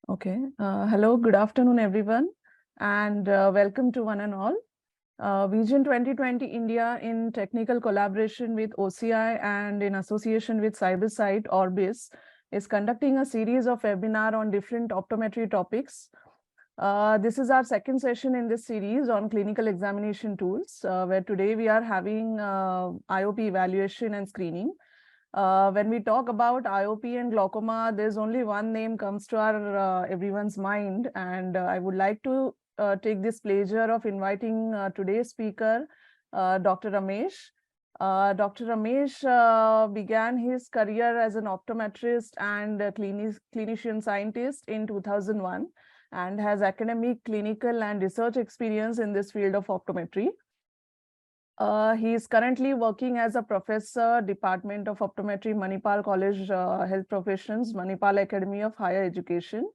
Okay. Hello, good afternoon, everyone, and welcome to one and all. Vision 2020 India, in technical collaboration with OCI and in association with Cybersight Orbis, is conducting a series of webinar on different optometry topics. This is our second session in this series on clinical examination tools, where today we are having IOP evaluation and screening. When we talk about IOP and glaucoma, there's only one name comes to our everyone's mind, and I would like to take this pleasure of inviting today's speaker, Dr. Ramesh. Dr. Ramesh began his career as an optometrist and a clinician scientist in 2001 and has academic, clinical, and research experience in this field of optometry. He is currently working as a professor, Department of Optometry, Manipal College, Health Professions, Manipal Academy of Higher Education.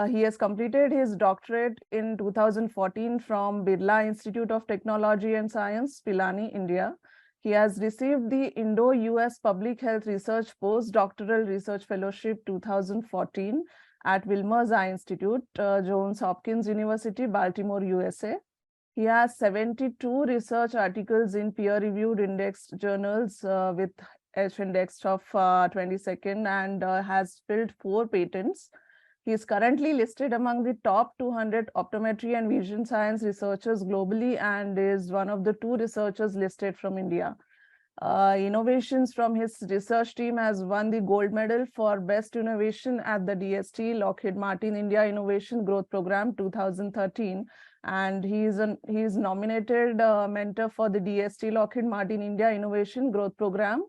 He has completed his doctorate in 2014 from Birla Institute of Technology and Science, Pilani, India. He has received the Indo-US Public Health Research Postdoctoral Research Fellowship 2014 at Wilmer's Eye Institute, Johns Hopkins University, Baltimore, USA. He has 72 research articles in peer-reviewed indexed journals with H-index of 22nd and has filed 4 patents. He is currently listed among the top 200 optometry and vision science researchers globally and is one of the 2 researchers listed from India. Innovations from his research team has won the gold medal for best innovation at the DST Lockheed Martin India Innovation Growth Program 2013, and he is nominated mentor for the DST Lockheed Martin India Innovation Growth Program.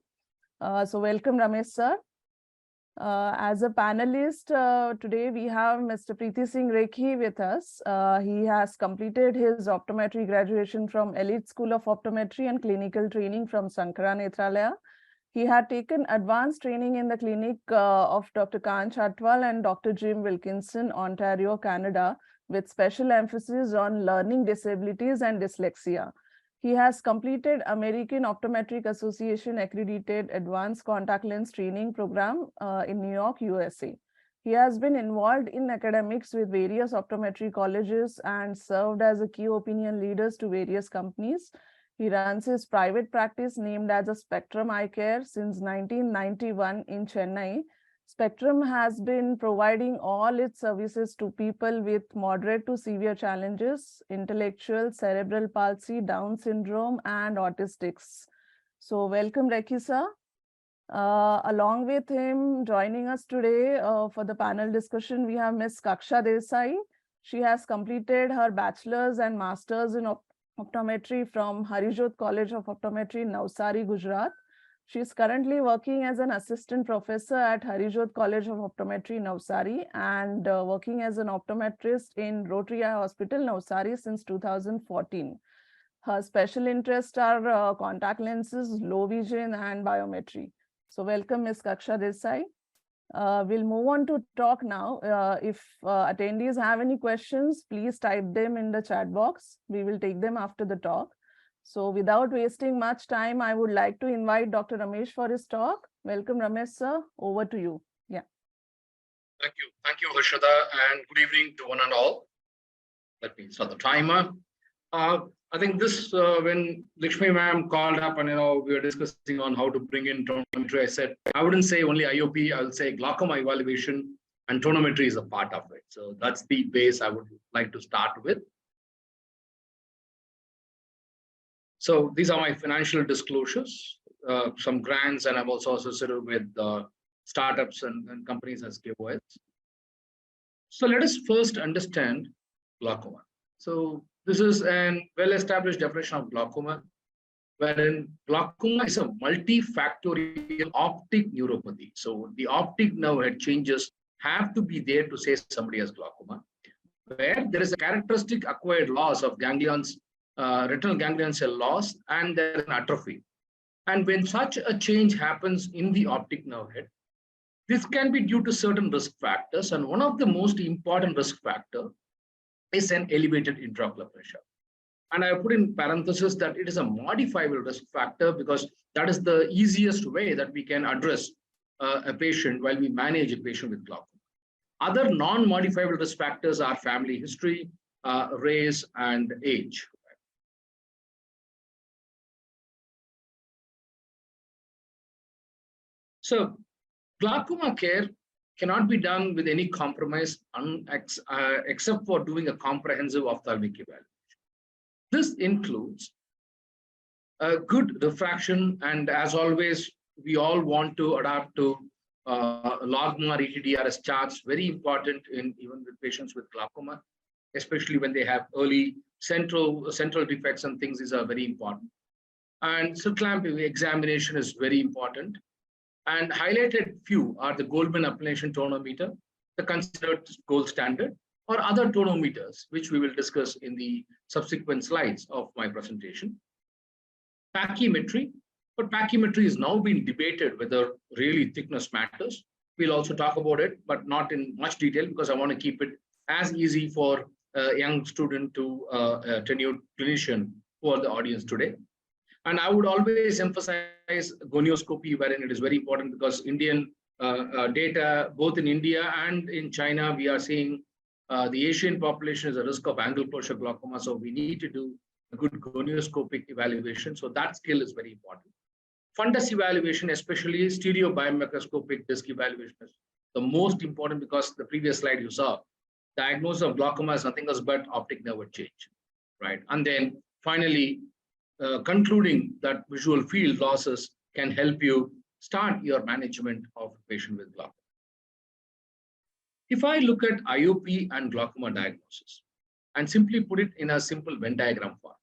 So welcome, Ramesh sir. As a panelist, today we have Mr. Preeti Singh Rekhi with us. He has completed his optometry graduation from Elite School of Optometry and clinical training from Sankara Nethralaya. He had taken advanced training in the clinic of Dr. Kaan Chatwal and Dr. Jim Wilkinson, Ontario, Canada, with special emphasis on learning disabilities and dyslexia. He has completed American Optometric Association accredited advanced contact lens training program in New York, USA. He has been involved in academics with various optometry colleges and served as a key opinion leaders to various companies. He runs his private practice named as a Spectrum Eye Care since 1991 in Chennai. Spectrum has been providing all its services to people with moderate to severe challenges, intellectual, cerebral palsy, Down syndrome, and autistics. So welcome, Rekhi sir. Along with him, joining us today for the panel discussion, we have Ms. Kaksha Desai. She has completed her bachelor's and master's in optometry from Harijot College of Optometry, Navsari, Gujarat. She is currently working as an assistant professor at Harijot College of Optometry, Navsari, and working as an optometrist in Rotary Eye Hospital, Navsari since 2014. Her special interests are contact lenses, low vision, and biometry. So welcome, Ms. Kaksha Desai. We'll move on to talk now. If attendees have any questions, please type them in the chat box. We will take them after the talk. So without wasting much time, I would like to invite Dr. Ramesh for his talk. Welcome, Ramesh sir. Over to you. Yeah. Thank you. Thank you, Harshada, and good evening to one and all. Let me start the timer. I think this, when Lakshmi ma'am called up and, we were discussing on how to bring in tonometry, I said, I wouldn't say only IOP, I would say glaucoma evaluation and tonometry is a part of it. So that's the base I would like to start with. So these are my financial disclosures, some grants, and I'm also associated with startups and companies as giveaways. So let us first understand glaucoma. So this is a well-established definition of glaucoma, wherein glaucoma is a multifactorial optic neuropathy. So the optic nerve head changes have to be there to say somebody has glaucoma, where there is a characteristic acquired loss of ganglions, retinal ganglion cell loss, and there is an atrophy. And when such a change happens in the optic nerve head, this can be due to certain risk factors. And one of the most important risk factor is an elevated intraocular pressure. And I put in parenthesis that it is a modifiable risk factor because that is the easiest way that we can address a patient while we manage a patient with glaucoma. Other non-modifiable risk factors are family history, race, and age. So glaucoma care cannot be done with any compromise except for doing a comprehensive ophthalmic evaluation. This includes a good refraction, and as always, we all want to adapt to logMAR ETDRS charts, very important in even with patients with glaucoma, especially when they have early central defects and things. These are very important. And slit lamp examination is very important. And highlighted few are the Goldmann applanation tonometer, the considered gold standard, or other tonometers, which we will discuss in the subsequent slides of my presentation. Pachymetry, but pachymetry is now being debated whether really thickness matters. We'll also talk about it, but not in much detail because I want to keep it as easy for a young student to a tenured clinician who are the audience today. And I would always emphasize gonioscopy, wherein it is very important because Indian data, both in India and in China, we are seeing the Asian population is at risk of angle closure glaucoma. So we need to do a good gonioscopic evaluation. So that skill is very important. Fundus evaluation, especially stereo biomicroscopic disc evaluation, is the most important because the previous slide you saw, diagnosis of glaucoma is nothing else but optic nerve change, right? And then finally, concluding that visual field losses can help you start your management of a patient with glaucoma. If I look at IOP and glaucoma diagnosis and simply put it in a simple Venn diagram form,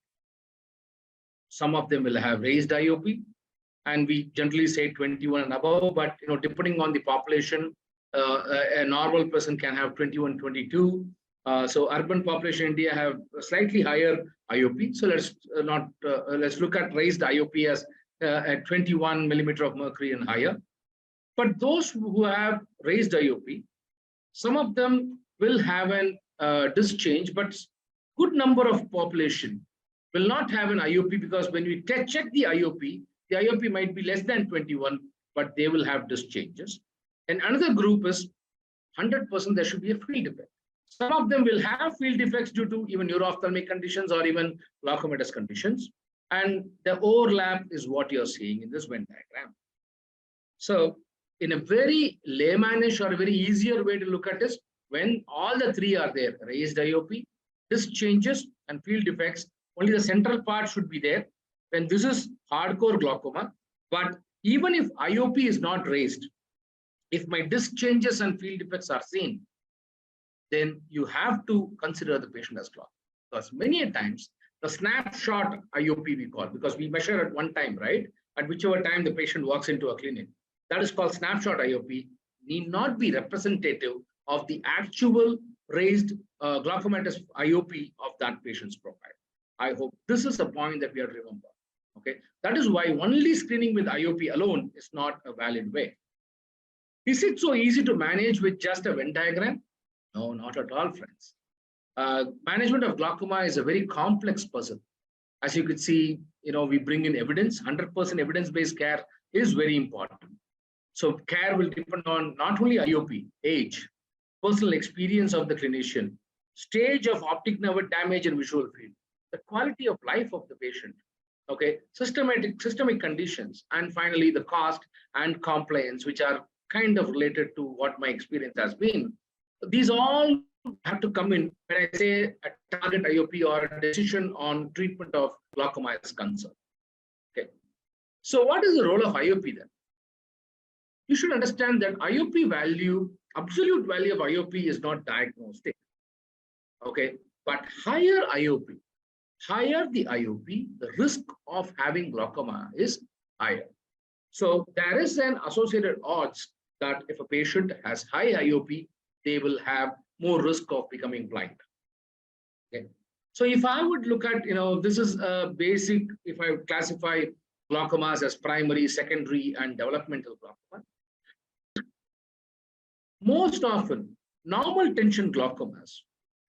some of them will have raised IOP, and we generally say 21 and above, but depending on the population, a normal person can have 21, 22. So urban population in India have a slightly higher IOP. So let's look at raised IOP as at 21 millimeter of mercury and higher. But those who have raised IOP, some of them will have an disc change, but good number of population will not have an IOP because when we check the IOP might be less than 21, but they will have disc changes. And another group is 100% there should be a field defect. Some of them will have field defects due to even neuro-ophthalmic conditions or even glaucomatous conditions. And the overlap is what you're seeing in this Venn diagram. So in a very laymanish or a very easier way to look at this, when all the three are there, raised IOP, disc changes and field defects, only the central part should be there. When this is hardcore glaucoma, but even if IOP is not raised, if my disc changes and field defects are seen, then you have to consider the patient as glaucoma. Because many a times, the snapshot IOP we call, because we measure at one time, right? At whichever time the patient walks into a clinic, that is called snapshot IOP, need not be representative of the actual raised glaucomatous IOP of that patient's profile. I hope this is a point that we have to remember. Okay, that is why only screening with IOP alone is not a valid way. Is it so easy to manage with just a Venn diagram? No, not at all, friends. Management of glaucoma is a very complex puzzle. As you could see, we bring in evidence. 100% evidence-based care is very important. So care will depend on not only IOP, age, personal experience of the clinician, stage of optic nerve damage and visual field, the quality of life of the patient, okay, systemic conditions, and finally the cost and compliance, which are kind of related to what my experience has been. These all have to come in when I say a target IOP or a decision on treatment of glaucoma is concerned. Okay, so what is the role of IOP then? You should understand that IOP value, absolute value of IOP is not diagnostic. Okay, but higher IOP, higher the IOP, the risk of having glaucoma is higher. So there is an associated odds that if a patient has high IOP, they will have more risk of becoming blind. Okay. So if I would look at, this is a basic, if I would classify glaucomas as primary, secondary, and developmental glaucoma. Most often, normal tension glaucomas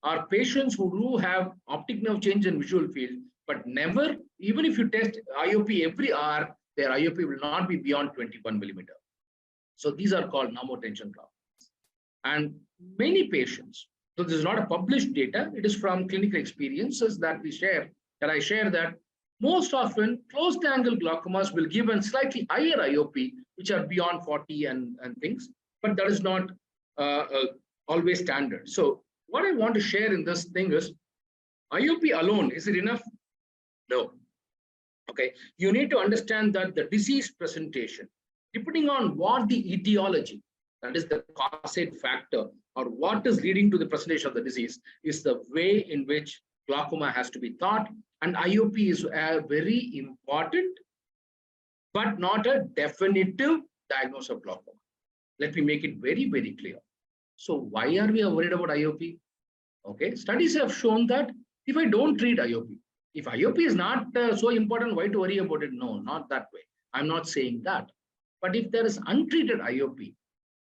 are patients who do have optic nerve change and visual field, but never, even if you test IOP every hour, their IOP will not be beyond 21 millimeter. So these are called normal tension glaucomas. And many patients, so this is not a published data, it is from clinical experiences that I share that most often closed angle glaucomas will give a slightly higher IOP, which are beyond 40 and things, but that is not always standard. So what I want to share in this thing is, IOP alone, is it enough? No. Okay, you need to understand that the disease presentation, depending on what the etiology, that is the causate factor, or what is leading to the presentation of the disease, is the way in which glaucoma has to be thought. And IOP is a very important, but not a definitive diagnosis of glaucoma. Let me make it very, very clear. So why are we worried about IOP? Okay, studies have shown that if I don't treat IOP, if IOP is not so important, why to worry about it? No, not that way. I'm not saying that. But if there is untreated IOP,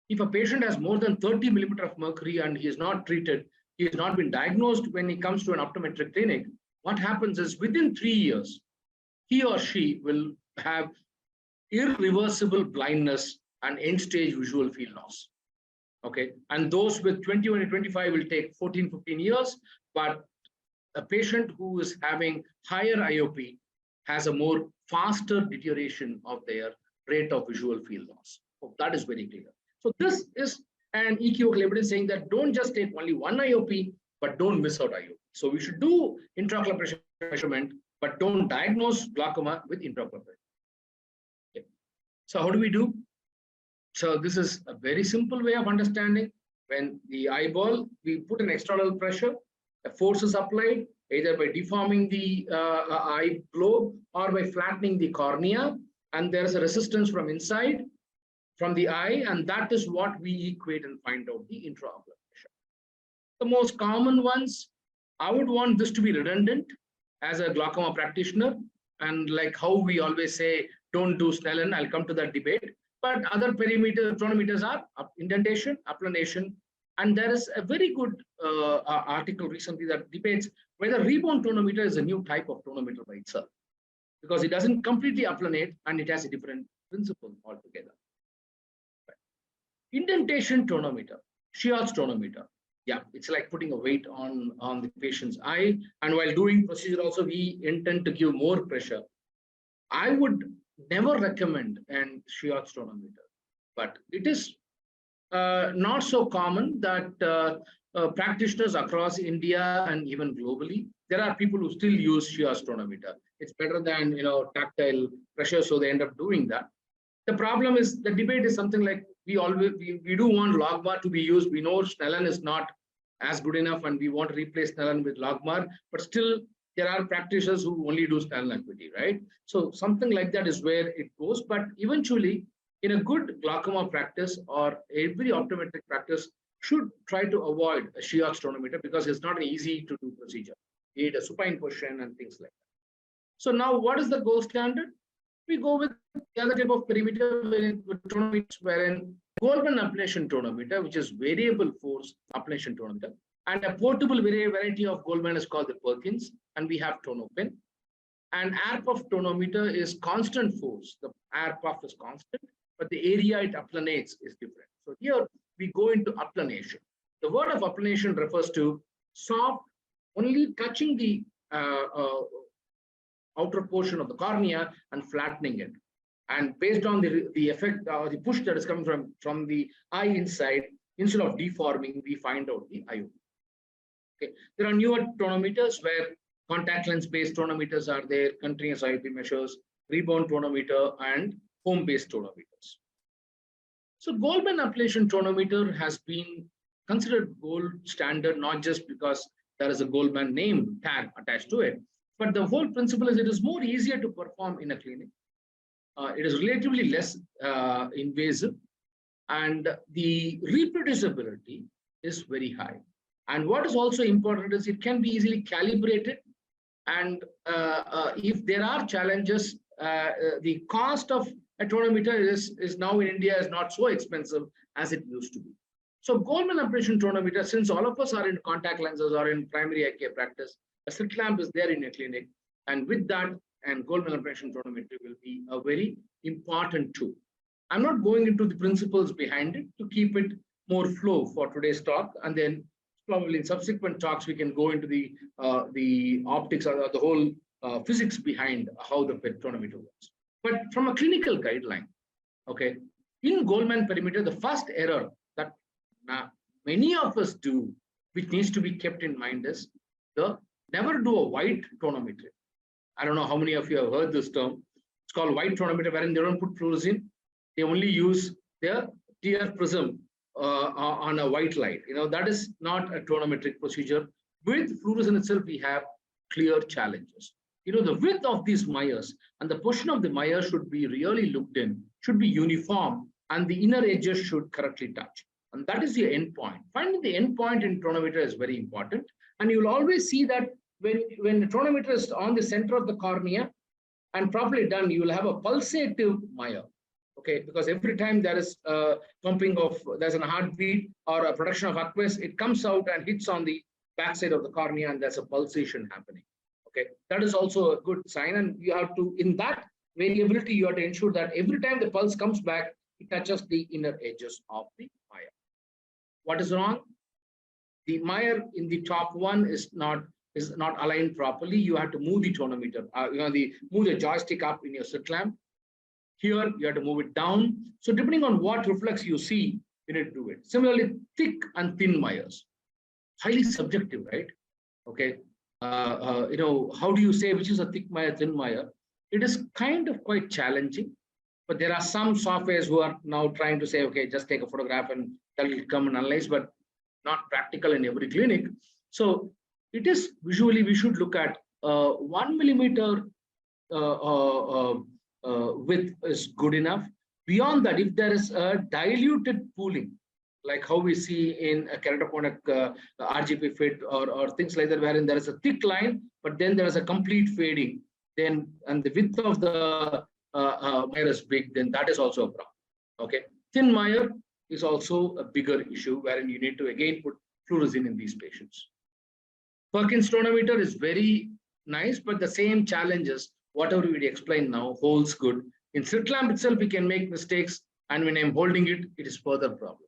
if a patient has more than 30 millimeter of mercury and he is not treated, he has not been diagnosed when he comes to an optometric clinic, what happens is within 3 years, he or she will have irreversible blindness and end-stage visual field loss. Okay, and those with 21 and 25 will take 14, 15 years, but a patient who is having higher IOP has a more faster deterioration of their rate of visual field loss. So that is very clear. So this is an equivocal evidence saying that don't just take only one IOP, but don't miss out IOP. So we should do intraocular pressure measurement, but don't diagnose glaucoma with intraocular pressure. Okay. So how do we do? So this is a very simple way of understanding. When the eyeball, we put an external pressure, a force is applied either by deforming the eye globe or by flattening the cornea, and there is a resistance from inside, from the eye, and that is what we equate and find out the intraocular pressure. The most common ones, I would want this to be redundant as a glaucoma practitioner, and like how we always say, don't do Snellen, I'll come to that debate. But other tonometers are indentation, applanation, and there is a very good article recently that debates whether rebound tonometer is a new type of tonometer by itself, because it doesn't completely applanate and it has a different principle altogether. Indentation tonometer, Schiartz tonometer. Yeah, it's like putting a weight on the patient's eye. And while doing procedure also, we intend to give more pressure. I would never recommend an Schiartz tonometer, but it is not so common that practitioners across India and even globally, there are people who still use Schiartz tonometer. It's better than tactile pressure, so they end up doing that. The problem is the debate is something like we do want Logmar to be used. We know Snellen is not as good enough, and we want to replace Snellen with Logmar, but still there are practitioners who only do Snellen acuity, right? So something like that is where it goes. But eventually, in a good glaucoma practice or every optometric practice should try to avoid a Schiartz tonometer because it's not an easy to do procedure. You need a supine position and things like that. So now what is the gold standard? We go with the other type of perimeter with tonometers, wherein Goldmann applanation tonometer, which is variable force applanation tonometer, and a portable variety of Goldmann is called the Perkins, and we have TonoPen. And air puff tonometer is constant force. The air puff is constant, but the area it applanates is different. So here we go into applanation. The word of applanation refers to soft, only touching the outer portion of the cornea and flattening it. And based on the effect or the push that is coming from the eye inside, instead of deforming, we find out the IOP. Okay. There are newer tonometers where contact lens-based tonometers are there, continuous IOP measures, rebound tonometer, and home-based tonometers. So Goldmann applanation tonometer has been considered gold standard, not just because there is a Goldmann name tag attached to it, but the whole principle is it is more easier to perform in a clinic. It is relatively less invasive, and the reproducibility is very high. And what is also important is it can be easily calibrated. And if there are challenges, the cost of a tonometer is now in India is not so expensive as it used to be. So Goldmann applanation tonometer, since all of us are in contact lenses or in primary eye care practice, a slit lamp is there in a clinic. And with that, and Goldmann applanation tonometer will be a very important tool. I'm not going into the principles behind it to keep it more flow for today's talk, and then probably in subsequent talks we can go into the optics or the whole physics behind how the PET tonometer works. But from a clinical guideline, okay, in Goldman perimeter, the first error that many of us do, which needs to be kept in mind, is never do a white tonometry. I don't know how many of you have heard this term. It's called white tonometer, wherein they don't put fluorescein. They only use their tear prism on a white light. That is not a tonometric procedure. With fluorescence itself, we have clear challenges. The width of these Myers and the portion of the Meyer should be really looked in, should be uniform, and the inner edges should correctly touch. And that is the end point. Finding the end point in tonometer is very important. And you'll always see that when the tonometer is on the center of the cornea and properly done, you will have a pulsative Meyer. Okay, because every time there is pumping of, there's a heartbeat or a production of aqueous, it comes out and hits on the backside of the cornea, and there's a pulsation happening. Okay, that is also a good sign, and you have to, in that variability, you have to ensure that every time the pulse comes back, it touches the inner edges of the Meyer. What is wrong? The Meyer in the top one is not aligned properly. You have to move the tonometer. Move the joystick up in your slit lamp. Here, you have to move it down. So depending on what reflex you see, you need to do it. Similarly, thick and thin Meyers. Highly subjective, right? Okay. How do you say which is a thick Meyer, thin Meyer? It is kind of quite challenging. But there are some softwares who are now trying to say, okay, just take a photograph and that will come and analyze, but not practical in every clinic. So it is visually, we should look at 1 millimeter width is good enough. Beyond that, if there is a diluted pooling, like how we see in a keratoponic RGP fit or things like that, wherein there is a thick line, but then there is a complete fading, and the width of the Meyer is big, then that is also a problem. Okay, thin Meyer is also a bigger issue, wherein you need to again put fluorescein in these patients. Perkins tonometer is very nice, but the same challenges, whatever we explain now, holds good. In slit lamp itself, we can make mistakes, and when I'm holding it, it is further problematic.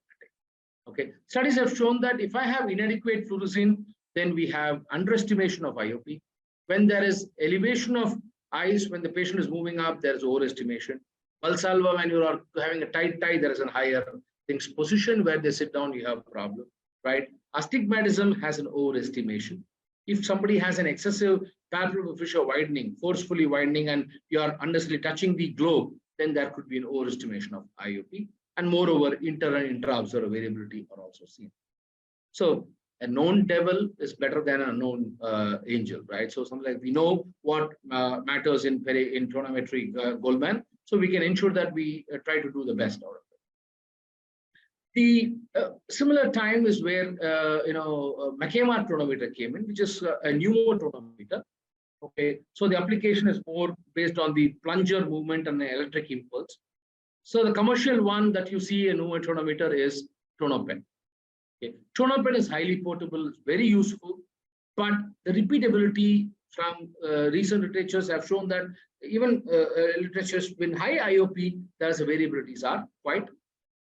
Okay, studies have shown that if I have inadequate fluorescein, then we have underestimation of IOP. When there is elevation of eyes, when the patient is moving up, there is overestimation. Valsalva, when you are having a tight tie, there is a higher things position where they sit down, you have a problem, right? Astigmatism has an overestimation. If somebody has an excessive palpebral fissure widening, forcefully widening, and you are unnecessarily touching the globe, then there could be an overestimation of IOP. And moreover, inter and intra-observer variability are also seen. So a known devil is better than a known angel, right? So something like we know what matters in tonometry Goldman, so we can ensure that we try to do the best out of it. The similar time is where Makema tonometer came in, which is a pneumo tonometer. Okay, so the application is more based on the plunger movement and the electric impulse. So the commercial one that you see a pneumo tonometer is TonoPen. Okay. TonoPen is highly portable, it's very useful, but the repeatability from recent literatures have shown that even literatures with high IOP, there's the variabilities are quite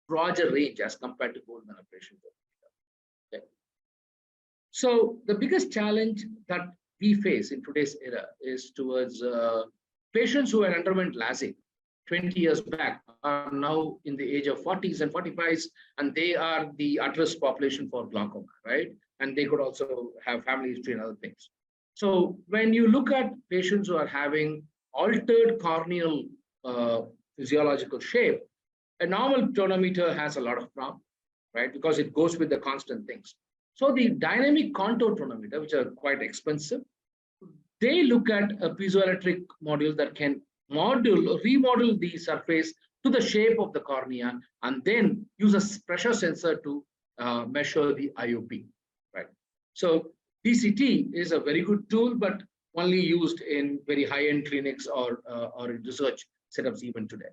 larger range as compared to Goldman operation. Okay. So the biggest challenge that we face in today's era is towards patients who had underwent LASIK 20 years back are now in the age of 40s and 45s, and they are the at-risk population for glaucoma, right? And they could also have family history and other things. So when you look at patients who are having altered corneal physiological shape, a normal tonometer has a lot of problem, right? Because it goes with the constant things. So the dynamic contour tonometer, which are quite expensive, they look at a piezoelectric module that can remodel the surface to the shape of the cornea, and then use a pressure sensor to measure the IOP, right? So DCT is a very good tool, but only used in very high-end clinics or in research setups even today.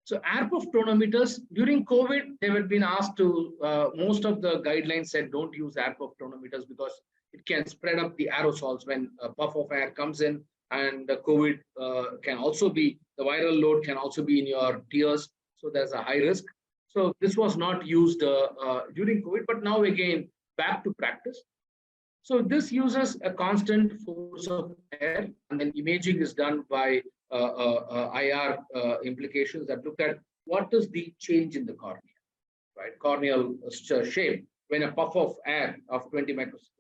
So ARPF tonometers, during COVID, they have been asked to, most of the guidelines said don't use ARPF tonometers because it can spread up the aerosols when a puff of air comes in, and the COVID can also be, the viral load can also be in your tears. So there's a high risk. So this was not used during COVID, but now again, back to practice. So this uses a constant force of air, and then imaging is done by IR implications that look at what is the change in the cornea, right? Corneal shape when a puff of air of 20 microsecond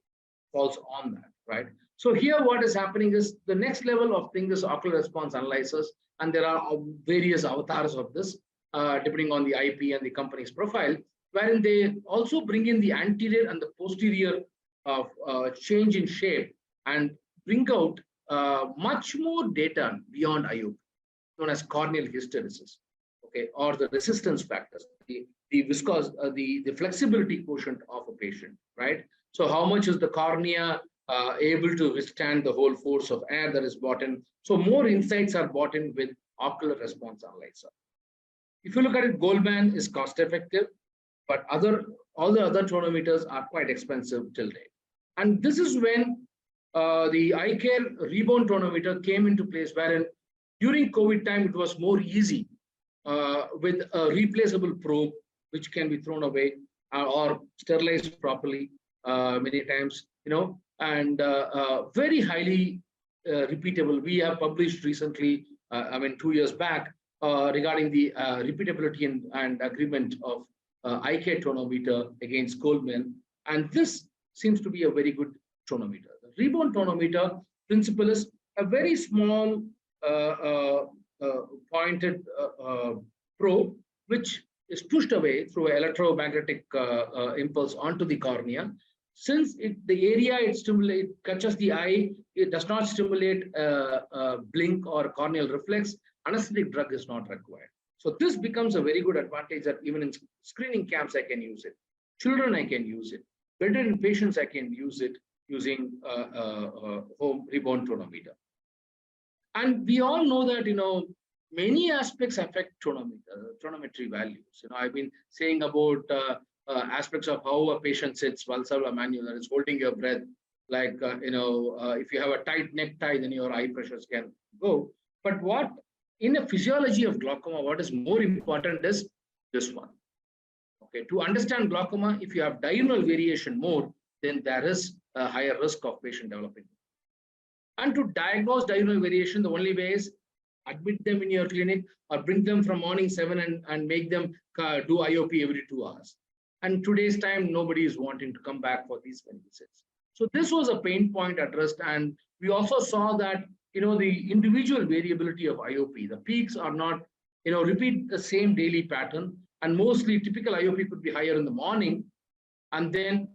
falls on that, right? So here what is happening is the next level of thing is ocular response analysis, and there are various avatars of this, depending on the IP and the company's profile, wherein they also bring in the anterior and the posterior of change in shape and bring out much more data beyond IOP, known as corneal hysteresis, okay, or the resistance factors, the viscous, the flexibility quotient of a patient, right? So how much is the cornea able to withstand the whole force of air that is brought in? So more insights are brought in with ocular response analyzer. If you look at it, Goldmann is cost effective, but all the other tonometers are quite expensive till date. And this is when the iCare rebound tonometer came into place, wherein during COVID time, it was more easy with a replaceable probe, which can be thrown away or sterilized properly many times, and very highly repeatable. We have published recently, 2 years back, regarding the repeatability and agreement of iCare tonometer against Goldmann, and this seems to be a very good tonometer. The rebound tonometer principle is a very small pointed probe, which is pushed away through an electromagnetic impulse onto the cornea. Since the area it catches the eye, it does not stimulate a blink or corneal reflex. Anesthetic drug is not required. So this becomes a very good advantage that even in screening camps, I can use it. Children, I can use it. Bedridden patients, I can use it using home rebound tonometer. And we all know that, many aspects affect tonometry values. I've been saying about aspects of how a patient sits, Valsalva manual, that is holding your breath. Like, if you have a tight necktie, then your eye pressures can go. But what in the physiology of glaucoma, what is more important is this one. Okay, to understand glaucoma, if you have diurnal variation more, then there is a higher risk of patient developing. And to diagnose diurnal variation, the only way is admit them in your clinic or bring them from morning 7 and make them do IOP every 2 hours. And today's time, nobody is wanting to come back for these visits. So this was a pain point addressed. And we also saw that, the individual variability of IOP, the peaks are not, repeat the same daily pattern. And mostly typical IOP could be higher in the morning and then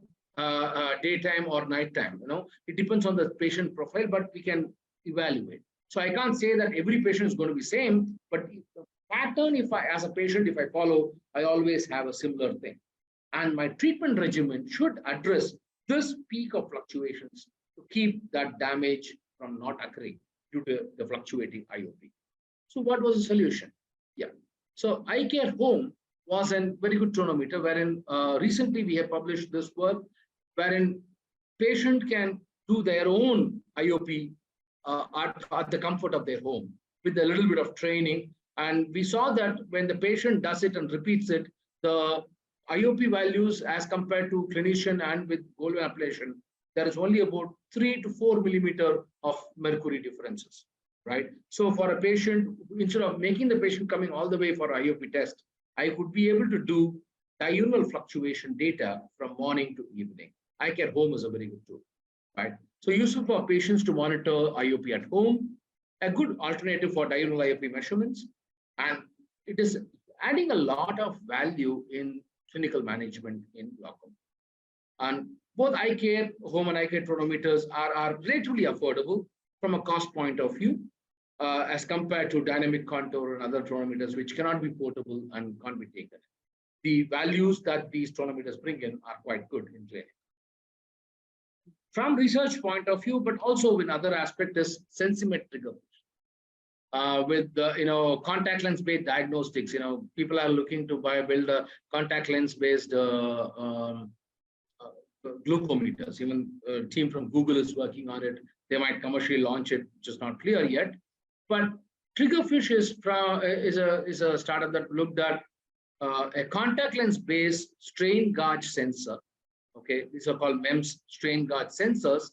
daytime or nighttime. It depends on the patient profile, but we can evaluate. So I can't say that every patient is going to be same, but the pattern, as a patient, if I follow, I always have a similar thing. And my treatment regimen should address this peak of fluctuations to keep that damage from not occurring due to the fluctuating IOP. So what was the solution? Yeah. So iCare Home was a very good tonometer, wherein recently we have published this work, wherein patient can do their own IOP at the comfort of their home with a little bit of training. And we saw that when the patient does it and repeats it, the IOP values as compared to clinician and with Goldmann ablation, there is only about 3 to 4 millimeter of mercury differences, right? So for a patient, instead of making the patient coming all the way for IOP test, I would be able to do diurnal fluctuation data from morning to evening. iCare Home is a very good tool, right? So useful for patients to monitor IOP at home, a good alternative for diurnal IOP measurements, and it is adding a lot of value in clinical management in glaucoma. And both iCare Home and iCare tonometers are relatively affordable from a cost point of view, as compared to dynamic contour and other tonometers, which cannot be portable and can't be taken. The values that these tonometers bring in are quite good in clinic. From research point of view, but also in other aspect is sensimetric approach. With contact lens based diagnostics, people are looking to build a contact lens based glucometers. Even a team from Google is working on it. They might commercially launch it, which is not clear yet. But Triggerfish is a startup that looked at a contact lens based strain gauge sensor. Okay, these are called MEMS strain gauge sensors,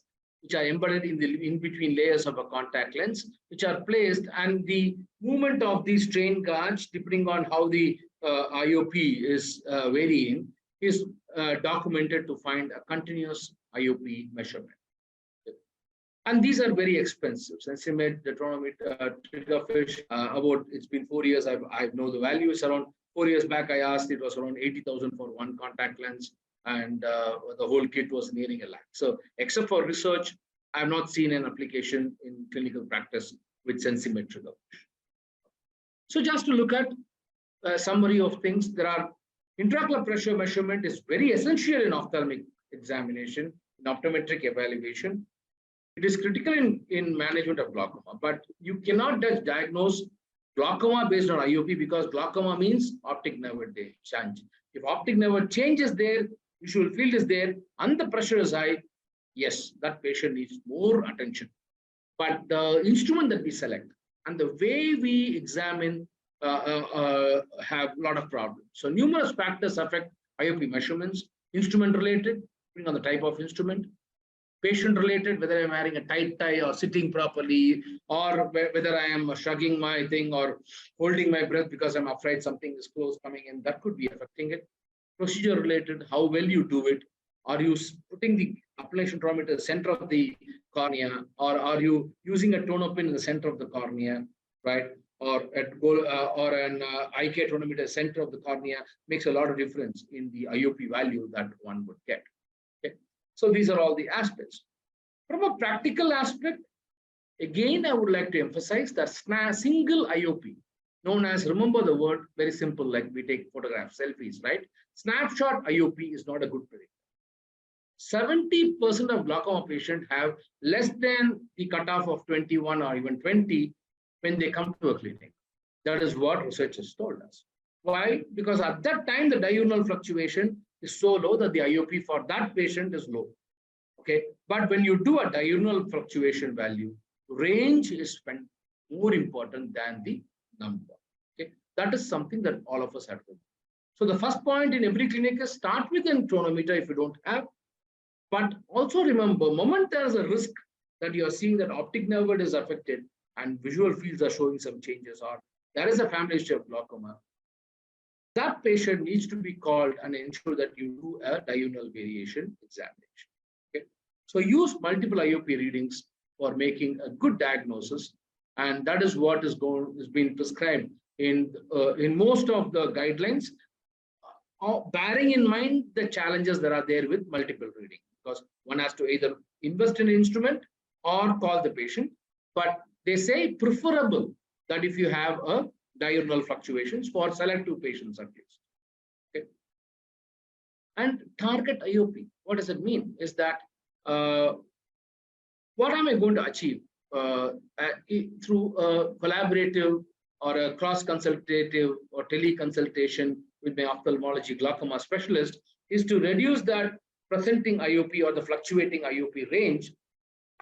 which are embedded in the in-between layers of a contact lens, which are placed, and the movement of these strain gauge, depending on how the IOP is varying, is documented to find a continuous IOP measurement. And these are very expensive. Sensimed, the tonometer, triggerfish, about, it's been 4 years, I know the value is around 4 years back. I asked, it was around 80,000 for one contact lens, and the whole kit was nearing a lakh. So except for research, I have not seen an application in clinical practice with Sensimed triggerfish. So just to look at a summary of things, there are intraocular pressure measurement is very essential in ophthalmic examination, in optometric evaluation. It is critical in management of glaucoma, but you cannot just diagnose glaucoma based on IOP, because glaucoma means optic nerve change. If optic nerve change is there, visual field is there, and the pressure is high, yes, that patient needs more attention. But the instrument that we select and the way we examine have a lot of problems. So numerous factors affect IOP measurements: instrument related, depending on the type of instrument; patient related, whether I'm wearing a tight tie or sitting properly, or whether I am shrugging my thing or holding my breath because I'm afraid something is close coming in, that could be affecting it; procedure related, how well you do it. Are you putting the appellation tonometer in the center of the cornea, or are you using a tonopin in the center of the cornea, right? Or an IK tonometer center of the cornea makes a lot of difference in the IOP value that one would get. Okay. So these are all the aspects. From a practical aspect, again, I would like to emphasize that single IOP, known as, remember the word, very simple, like we take photographs, selfies, right? Snapshot IOP is not a good predictor. 70% of glaucoma patients have less than the cutoff of 21 or even 20 when they come to a clinic. That is what research has told us. Why? Because at that time, the diurnal fluctuation is so low that the IOP for that patient is low. Okay, but when you do a diurnal fluctuation value, range is more important than the number. Okay, that is something that all of us have to do. So the first point in every clinic is start with a tonometer if you don't have. But also remember, moment there is a risk that you are seeing that optic nerve is affected and visual fields are showing some changes, or there is a family history of glaucoma, that patient needs to be called and ensure that you do a diurnal variation examination. Okay? So use multiple IOP readings for making a good diagnosis, and that is what is being prescribed in most of the guidelines, bearing in mind the challenges that are there with multiple reading. Because one has to either invest in an instrument or call the patient. But they say preferable that if you have a diurnal fluctuations for selective patients at least. Okay. And target IOP, what does it mean? Is that what am I going to achieve through a collaborative or a cross-consultative or teleconsultation with my ophthalmology glaucoma specialist, is to reduce that presenting IOP or the fluctuating IOP range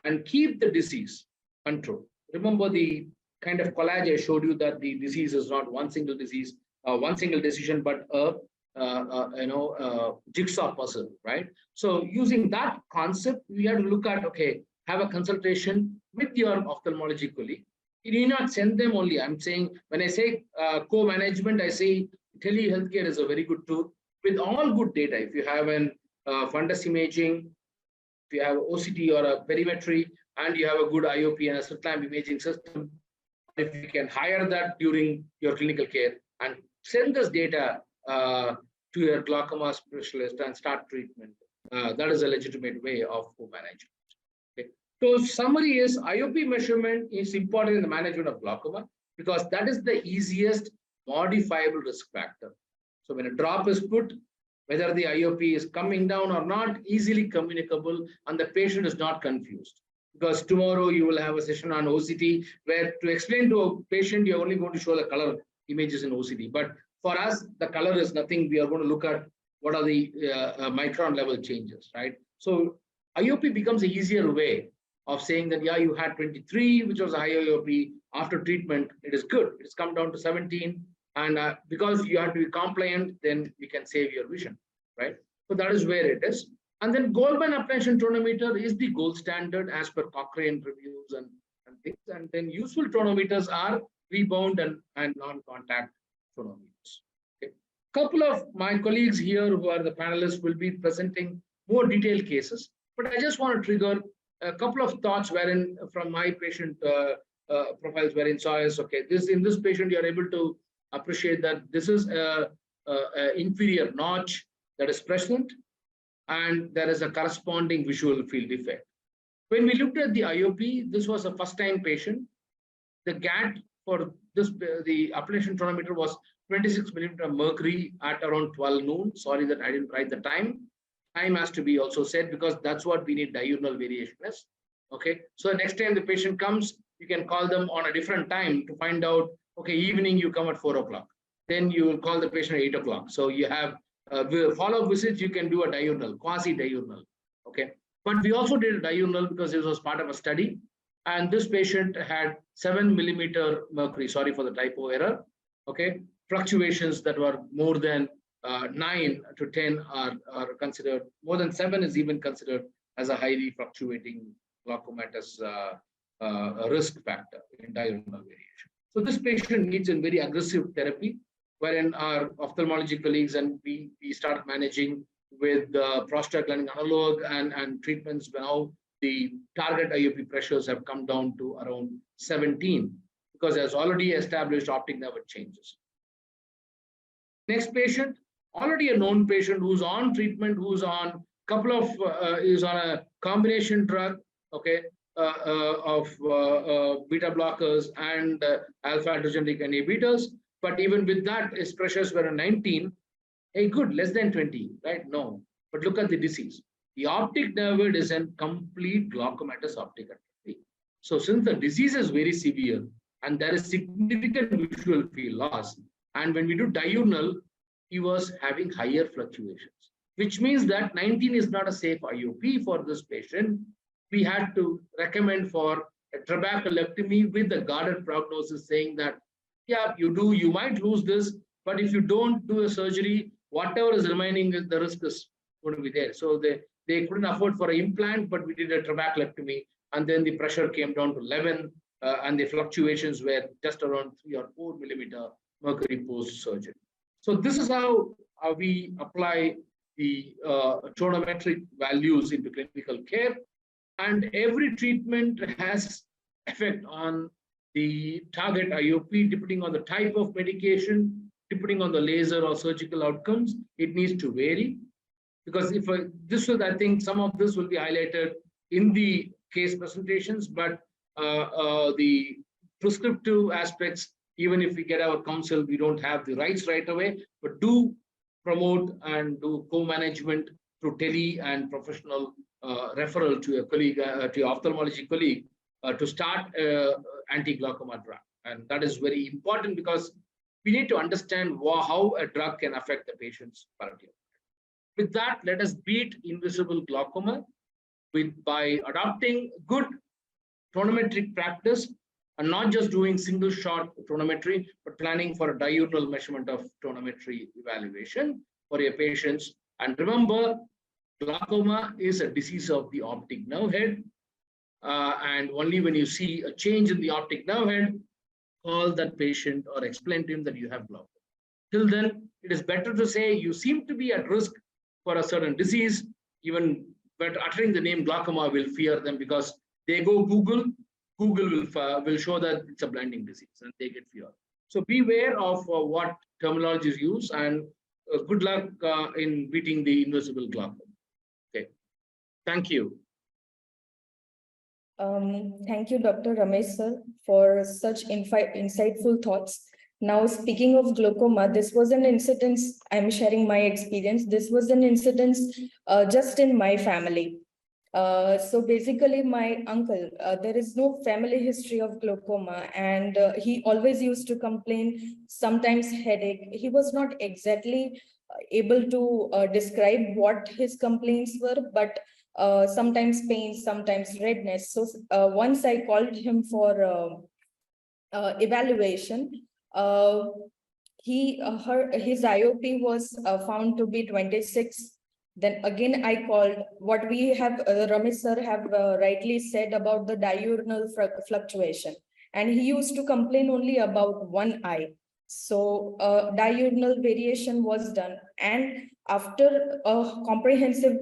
and keep the disease controlled. Remember the kind of collage I showed you, that the disease is not one single disease, one single decision, but a jigsaw puzzle, right? So using that concept, we have to look at, okay, have a consultation with your ophthalmology colleague. You need not send them only. I'm saying, when I say co-management, I say telehealthcare is a very good tool with all good data. If you have an fundus imaging, if you have OCT or a perimetry, and you have a good IOP and a slit lamp imaging system, if you can hire that during your clinical care and send this data to your glaucoma specialist and start treatment, that is a legitimate way of co-management. Okay. So summary is, IOP measurement is important in the management of glaucoma because that is the easiest modifiable risk factor. So when a drop is put, whether the IOP is coming down or not, easily communicable, and the patient is not confused. Because tomorrow you will have a session on OCT where to explain to a patient, you're only going to show the color images in OCT. But for us, the color is nothing. We are going to look at what are the micron level changes, right? So IOP becomes an easier way of saying that, yeah, you had 23, which was a high IOP. After treatment, it is good. It's come down to 17. And because you have to be compliant, then we can save your vision, right? So that is where it is. And then Goldmann applanation tonometer is the gold standard as per Cochrane reviews and things. And then useful tonometers are rebound and non-contact tonometers. Okay. Couple of my colleagues here who are the panelists will be presenting more detailed cases, but I just want to trigger a couple of thoughts wherein from my patient profiles wherein says, okay, in this patient you are able to appreciate that this is a inferior notch that is present, and there is a corresponding visual field defect. When we looked at the IOP, this was a first-time patient. The GAT for this, the applanation tonometer was 26 millimeter mercury at around 12 noon. Sorry that I didn't write the time. Time has to be also said because that's what we need diurnal variation is. Okay, so next time the patient comes, you can call them on a different time to find out, okay, evening you come at 4 o'clock. Then you will call the patient at 8 o'clock. So you have follow-up visits, you can do a diurnal, quasi-diurnal. Okay, but we also did a diurnal because this was part of a study. And this patient had 7 millimeter mercury, sorry for the typo error. Okay, fluctuations that were more than 9 to 10 are considered, more than 7 is even considered as a highly fluctuating glaucomatous risk factor in diurnal variation. So this patient needs a very aggressive therapy, wherein our ophthalmology colleagues and we start managing with prostaglandin analog and treatments. Now the target IOP pressures have come down to around 17 because there's already established optic nerve changes. Next patient, already a known patient who's on treatment, who's on couple of is on a combination drug, okay, of beta blockers and alpha adrenergic inhibitors. But even with that, his pressures were 19. Hey, good, less than 20, right? No. But look at the disease. The optic nerve is a complete glaucomatous optic atrophy. So since the disease is very severe and there is significant visual field loss, and when we do diurnal, he was having higher fluctuations, which means that 19 is not a safe IOP for this patient. We had to recommend for a trabeculectomy with a guarded prognosis, saying that, yeah, you might lose this, but if you don't do a surgery, whatever is remaining, the risk is going to be there. So they couldn't afford for an implant, but we did a trabeculectomy, and then the pressure came down to 11, and the fluctuations were just around 3 or 4 millimeter mercury post-surgery. So this is how we apply the tonometric values into clinical care, and every treatment has effect on the target IOP depending on the type of medication, depending on the laser or surgical outcomes. It needs to vary, because if I think some of this will be highlighted in the case presentations, but the prescriptive aspects, even if we get our counsel, we don't have the rights right away, but do promote and do co-management through tele and professional referral to a colleague, to your ophthalmology colleague, to start anti-glaucoma drug. And that is very important because we need to understand how a drug can affect the patient's quality of life. With that, let us beat invisible glaucoma by adopting good tonometric practice and not just doing single shot tonometry, but planning for a diurnal measurement of tonometry evaluation for your patients. And remember, glaucoma is a disease of the optic nerve head. And only when you see a change in the optic nerve head, call that patient or explain to him that you have glaucoma. Till then, it is better to say you seem to be at risk for a certain disease, even but uttering the name glaucoma will fear them because they go Google will show that it's a blinding disease and they get fear. So beware of what terminology is used, and good luck in beating the invisible glaucoma. Okay, thank you. Thank you, Dr. Ramesh sir, for such insightful thoughts. Now, speaking of glaucoma, this was an incident, I'm sharing my experience. This was an incident just in my family. So basically my uncle, there is no family history of glaucoma, and he always used to complain, sometimes headache. He was not exactly able to describe what his complaints were, but sometimes pain, sometimes redness. So once I called him for evaluation, his IOP was found to be 26. Then again, I called what we have, Ramesh sir have rightly said about the diurnal fluctuation. And he used to complain only about one eye. So diurnal variation was done. And after a comprehensive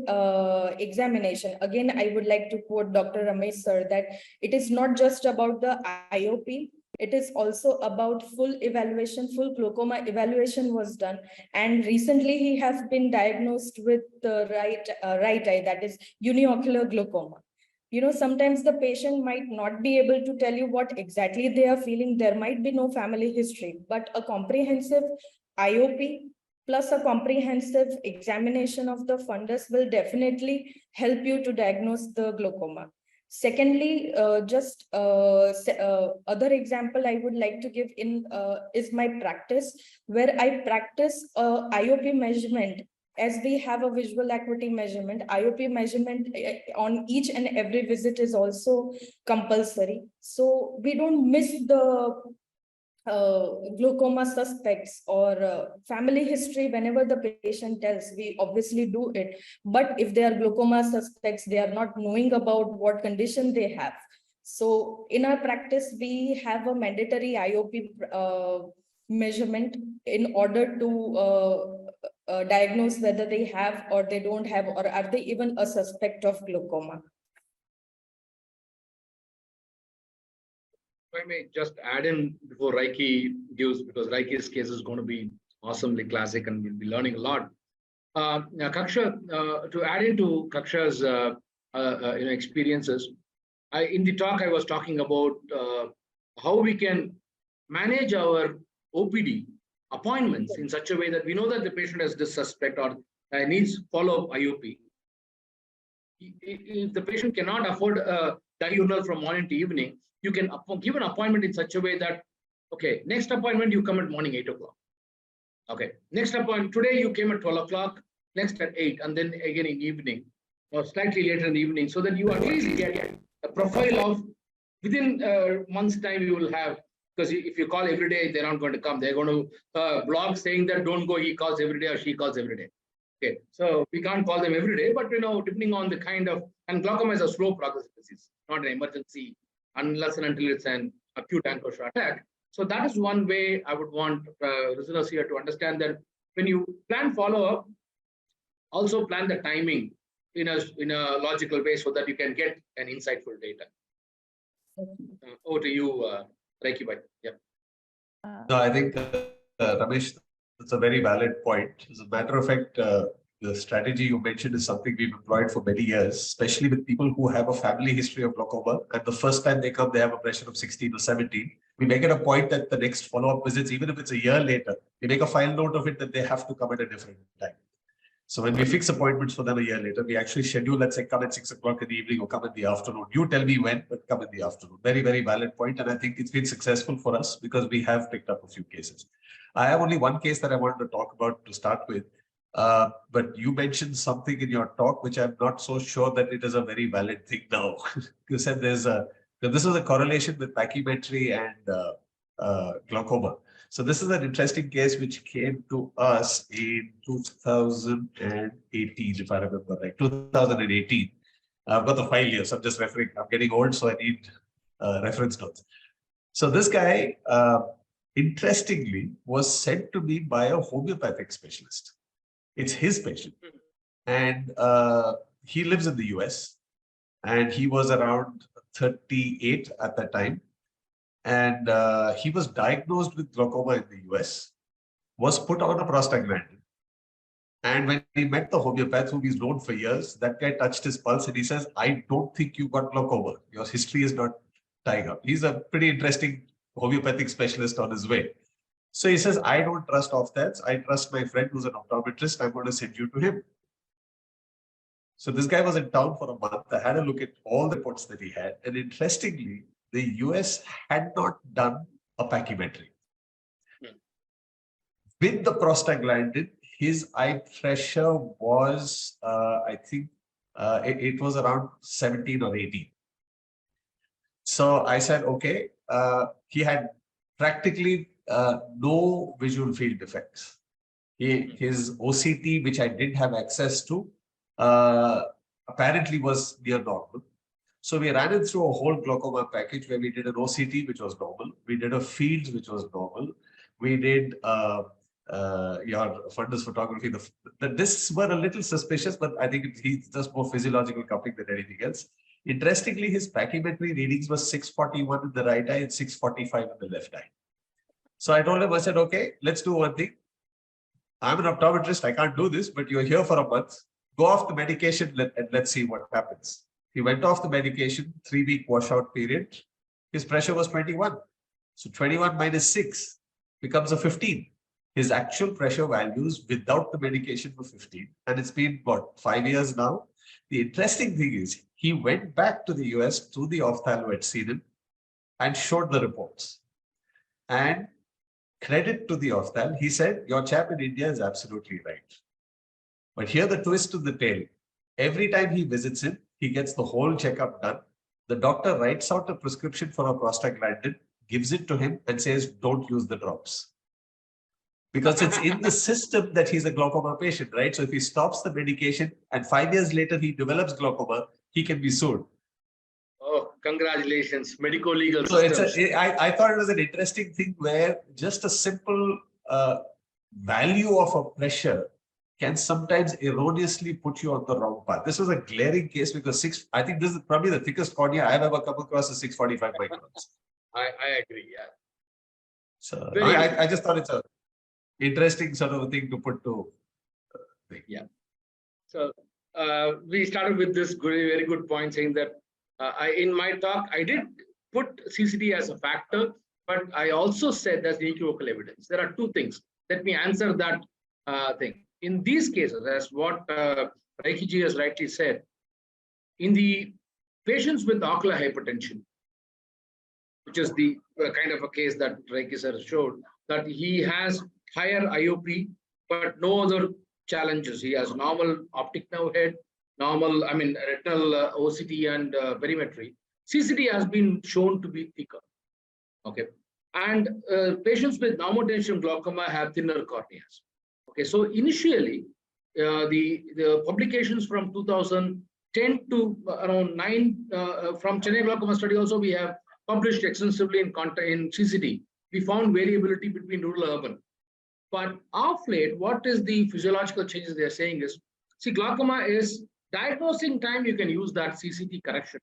examination, again, I would like to quote Dr. Ramesh sir that it is not just about the IOP, it is also about full evaluation, full glaucoma evaluation was done. And recently he has been diagnosed with the right eye, that is uniocular glaucoma. You know, sometimes the patient might not be able to tell you what exactly they are feeling. There might be no family history, but a comprehensive IOP plus a comprehensive examination of the fundus will definitely help you to diagnose the glaucoma. Secondly, other example I would like to give in is my practice, where I practice IOP measurement. As we have a visual acuity measurement, IOP measurement on each and every visit is also compulsory. So we don't miss the glaucoma suspects or family history. Whenever the patient tells, we obviously do it. But if they are glaucoma suspects, they are not knowing about what condition they have. So in our practice, we have a mandatory IOP measurement in order to diagnose whether they have or they don't have, or are they even a suspect of glaucoma. If I may just add in before Raiki gives, because Raiki's case is going to be awesomely classic and we'll be learning a lot. Now, Kaksha, to add into Kaksha's experiences, in the talk I was talking about how we can manage our OPD appointments in such a way that we know that the patient has this suspect or needs follow-up IOP. If the patient cannot afford a diurnal from morning to evening, you can give an appointment in such a way that, okay, next appointment you come at morning 8 o'clock. Okay, next appointment, today you came at 12 o'clock, next at 8, and then again in evening or slightly later in the evening, so that you at least get a profile of within a month's time you will have, because if you call every day, they're not going to come. They're going to blog saying that don't go, he calls every day or she calls every day. Okay, so we can't call them every day, but depending on the kind of, and glaucoma is a slow progressive disease, not an emergency, unless and until it's an acute Ancosh attack. So that is one way I would want listeners here to understand that when you plan follow-up, also plan the timing in a logical way so that you can get an insightful data. Over to you, Raiki Bhai. Yeah. No, I think Ramesh, that's a very valid point. As a matter of fact, the strategy you mentioned is something we've employed for many years, especially with people who have a family history of glaucoma. And the first time they come, they have a pressure of 16 or 17. We make it a point that the next follow-up visits, even if it's a year later, we make a file note of it that they have to come at a different time. So when we fix appointments for them a year later, we actually schedule, let's say, come at 6 o'clock in the evening or come in the afternoon. You tell me when, but come in the afternoon. Very, very valid point. And I think it's been successful for us because we have picked up a few cases. I have only one case that I wanted to talk about to start with. But you mentioned something in your talk, which I'm not so sure that it is a very valid thing now. You said this is a correlation with pachymetry and glaucoma. So this is an interesting case which came to us in 2018, if I remember right, 2018. I've got the file here, so I'm just referring. I'm getting old, so I need reference notes. So this guy, interestingly, was sent to me by a homeopathic specialist. It's his patient. And he lives in the US. And he was around 38 at that time. And he was diagnosed with glaucoma in the US, was put on a prostaglandin. And when he met the homeopath, whom he's known for years, that guy touched his pulse and he says, I don't think you got glaucoma. Your history is not tying up. He's a pretty interesting homeopathic specialist on his way. So he says, I don't trust ophthalms. I trust my friend who's an optometrist. I'm going to send you to him. So this guy was in town for a month. I had a look at all the reports that he had. And interestingly, the US had not done a pachymetry. With the prostaglandin, his eye pressure was, I think, it was around 17 or 18. So I said, okay, he had practically no visual field defects. His OCT, which I didn't have access to, apparently was near normal. So we ran it through a whole glaucoma package where we did an OCT, which was normal. We did a field, which was normal. We did your fundus photography. The discs were a little suspicious, but I think he's just more physiological coupling than anything else. Interestingly, his pachymetry readings was 641 in the right eye and 645 in the left eye. So I told him, I said, okay, let's do one thing. I'm an optometrist, I can't do this, but you're here for a month. Go off the medication and let's see what happens. He went off the medication, 3-week washout period. His pressure was 21. So 21 minus 6 becomes a 15. His actual pressure values without the medication were 15. And it's been, what, 5 years now? The interesting thing is, he went back to the US to the ophthalmo at seen him and showed the reports. And credit to the ophthalm, he said, your chap in India is absolutely right. But here the twist to the tale. Every time he visits him, he gets the whole checkup done. The doctor writes out a prescription for a prostaglandin, gives it to him and says, don't use the drops. Because it's in the system that he's a glaucoma patient, right? So if he stops the medication and 5 years later he develops glaucoma, he can be sued. Oh, congratulations, medico-legal So systems. I thought it was an interesting thing where just a simple value of a pressure can sometimes erroneously put you on the wrong path. This was a glaring case because I think this is probably the thickest cornea I've ever come across is 645 microns. I agree, yeah. So I just thought it's a interesting sort of a thing to put to. Yeah. So we started with this very good point saying that in my talk, I did put CCT as a factor, but I also said there's equivocal evidence. There are two things. Let me answer that thing. In these cases, as what Raikiji has rightly said, in the patients with ocular hypertension, which is the kind of a case that Raiki sir showed, that he has higher IOP, but no other challenges. He has normal optic nerve head, normal, retinal OCT and perimetry. CCT has been shown to be thicker. Okay. And patients with normotension glaucoma have thinner corneas. Okay. So initially, the publications from 2010 to around 9 from Chennai glaucoma study also we have published extensively in CCT. We found variability between rural and urban. But of late, what is the physiological changes they are saying is, see, glaucoma is diagnosing time, you can use that CCT correction.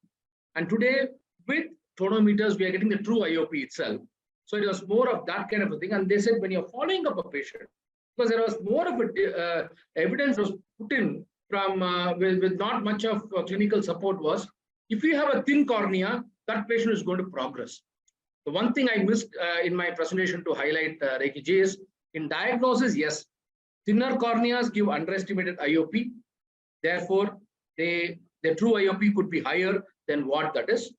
And today, with tonometers, we are getting the true IOP itself. So it was more of that kind of a thing. And they said, when you're following up a patient, because there was more of a evidence was put in from with not much of clinical support was, if you have a thin cornea, that patient is going to progress. The one thing I missed in my presentation to highlight, Raiki Ji, is in diagnosis, yes, thinner corneas give underestimated IOP. Therefore, their true IOP could be higher than what that is.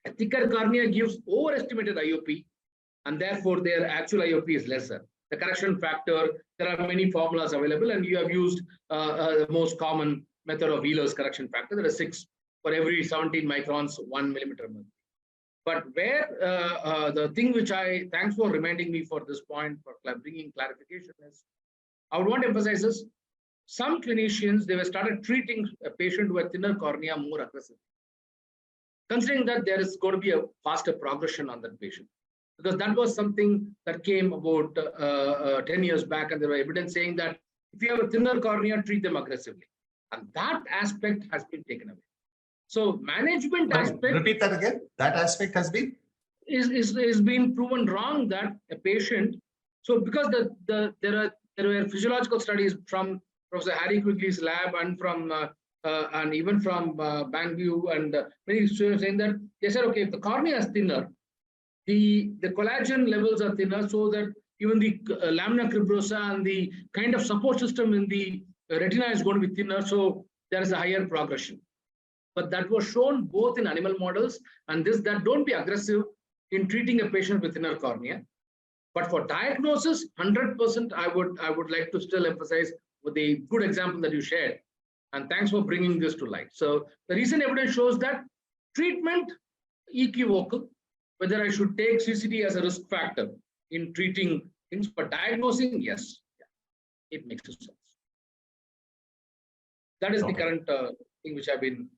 A thicker cornea gives overestimated IOP, and therefore their actual IOP is lesser. The correction factor, there are many formulas available, and you have used the most common method of Wheeler's correction factor. There are 6 for every 17 microns, 1 millimeter. But where the thing which thanks for reminding me for this point, for bringing clarification is, I would want to emphasize this. Some clinicians, they were started treating a patient with thinner cornea more aggressively, considering that there is going to be a faster progression on that patient. Because that was something that came about 10 years back, and there were evidence saying that if you have a thinner cornea, treat them aggressively. And that aspect has been taken away. So management aspect. Repeat that again. That aspect has been is been proven wrong that a patient. So because there were physiological studies from Professor Harry Quigley's lab and from and even from Bangview and many students saying that they said, okay, if the cornea is thinner, the collagen levels are thinner, so that even the lamina cribrosa and the kind of support system in the retina is going to be thinner, so there is a higher progression. But that was shown both in animal models and that don't be aggressive in treating a patient with thinner cornea. But for diagnosis, 100%, I would like to still emphasize with the good example that you shared. And thanks for bringing this to light. So the recent evidence shows that treatment equivocal, whether I should take CCT as a risk factor in treating things, but diagnosing, yes, it makes sense. That is the current thing which I've been.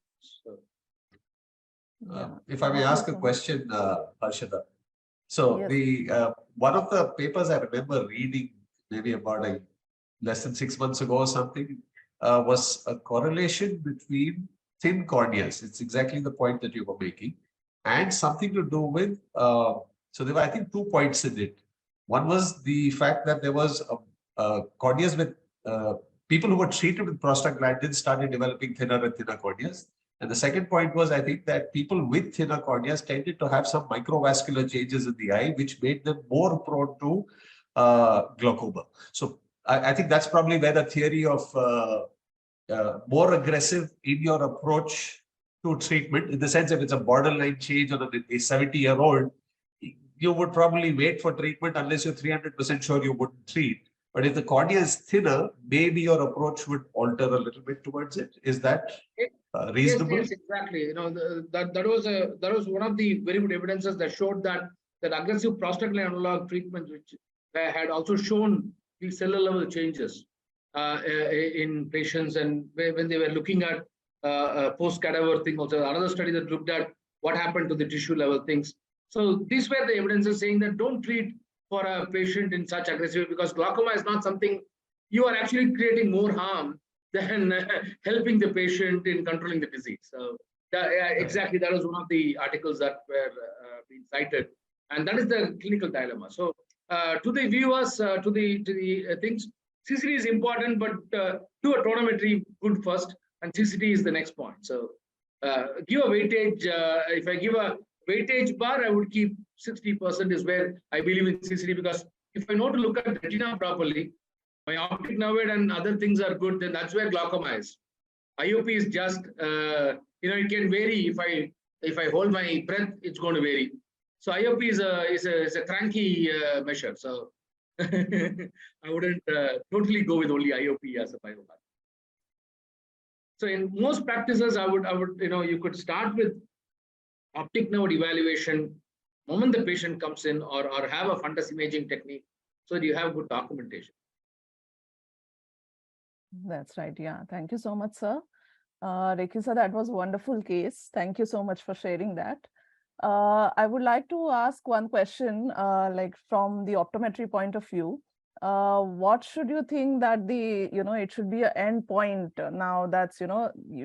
If I may ask a question, Harshada. So Yes. one of the papers I remember reading maybe about less than 6 months ago or something was a correlation between thin corneas. It's exactly the point that you were making, and something to do with. So there were, I think, 2 points in it. One was the fact that there was corneas with people who were treated with prostaglandins started developing thinner and thinner corneas. And the second point was, I think, that people with thinner corneas tended to have some microvascular changes in the eye, which made them more prone to glaucoma. So I think that's probably where the theory of more aggressive in your approach to treatment, in the sense if it's a borderline change on a 70-year-old, you would probably wait for treatment unless you're 300% sure you wouldn't treat. But if the cornea is thinner, maybe your approach would alter a little bit towards it. Is that reasonable? Yes, exactly. You know, that was one of the very good evidences that showed that aggressive prostaglandin analog treatment, which had also shown the cellular level changes in patients, and when they were looking at post-cadaver thing, also another study that looked at what happened to the tissue level things. So these were the evidences saying that don't treat for a patient in such aggressive, because glaucoma is not something you are actually creating more harm than helping the patient in controlling the disease. So exactly, that was one of the articles that were being cited, and that is the clinical dilemma. So to the viewers, to the things, CCD is important, but do a tonometry good first, and CCD is the next point. So give a weightage. If I give a weightage bar, I would keep 60% is where I believe in CCD, because if I know to look at retina properly, my optic nerve and other things are good, then that's where glaucoma is. IOP is just, it can vary. If I hold my breath, it's going to vary. So IOP is a cranky measure. So I wouldn't totally go with only IOP as a biomarker. So in most practices, I would, you could start with optic nerve evaluation moment the patient comes in, or have a fundus imaging technique so that you have good documentation. That's right. Yeah. Thank you so much, sir. Rekhi sir, that was a wonderful case. Thank you so much for sharing that. I would like to ask one question, like from the optometry point of view. What should you think that it should be an end point now that's,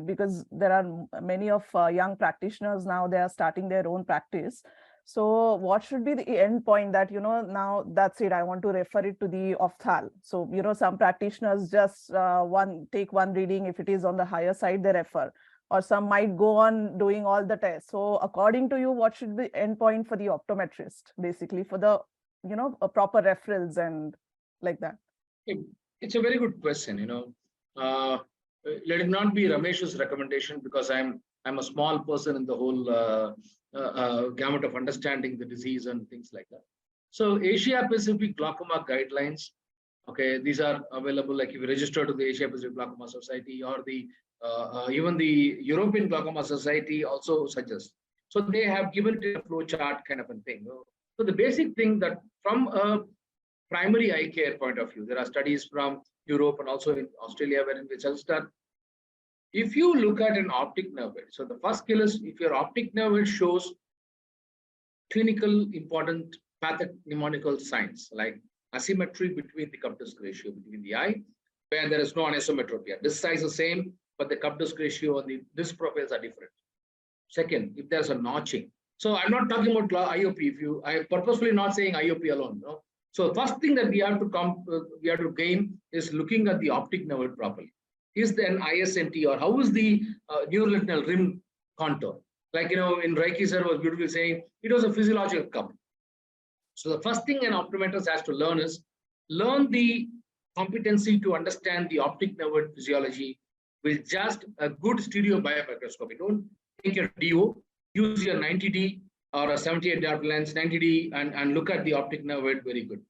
because there are many of young practitioners now, they are starting their own practice. So what should be the end point that, now that's it, I want to refer it to the ophthal. So, some practitioners just take one reading. If it is on the higher side, they refer, or some might go on doing all the tests. So according to you, what should be the end point for the optometrist, basically, for the, a proper referrals and like that? It's a very good question. Let it not be Ramesh's recommendation, because I'm a small person in the whole gamut of understanding the disease and things like that. So Asia Pacific Glaucoma Guidelines, okay, these are available. Like if you register to the Asia Pacific Glaucoma Society, or the even the European Glaucoma Society also suggests. So they have given it a flow chart kind of a thing. So the basic thing that from a primary eye care point of view, there are studies from Europe and also in Australia wherein they suggest that if you look at an optic nerve, so the first skill is, if your optic nerve shows clinical important pathognomonical signs like asymmetry between the cup disc ratio between the eye, where there is no anisometropia. Disc size is the same, but the cup disc ratio and the disc profiles are different. Second, if there's a notching. So I'm not talking about IOP. I purposefully not saying IOP alone. No? So first thing that we have to gain is looking at the optic nerve properly. Is there an ISNT, or how is the neuroretinal rim contour? Like, in Reiki sir was beautifully saying, it was a physiological cup. So the first thing an optometrist has to learn is learn the competency to understand the optic nerve physiology with just a good stereo biomicroscopy. Don't take your DO, use your 90D or a 78 dot lens, 90D, and look at the optic nerve very good.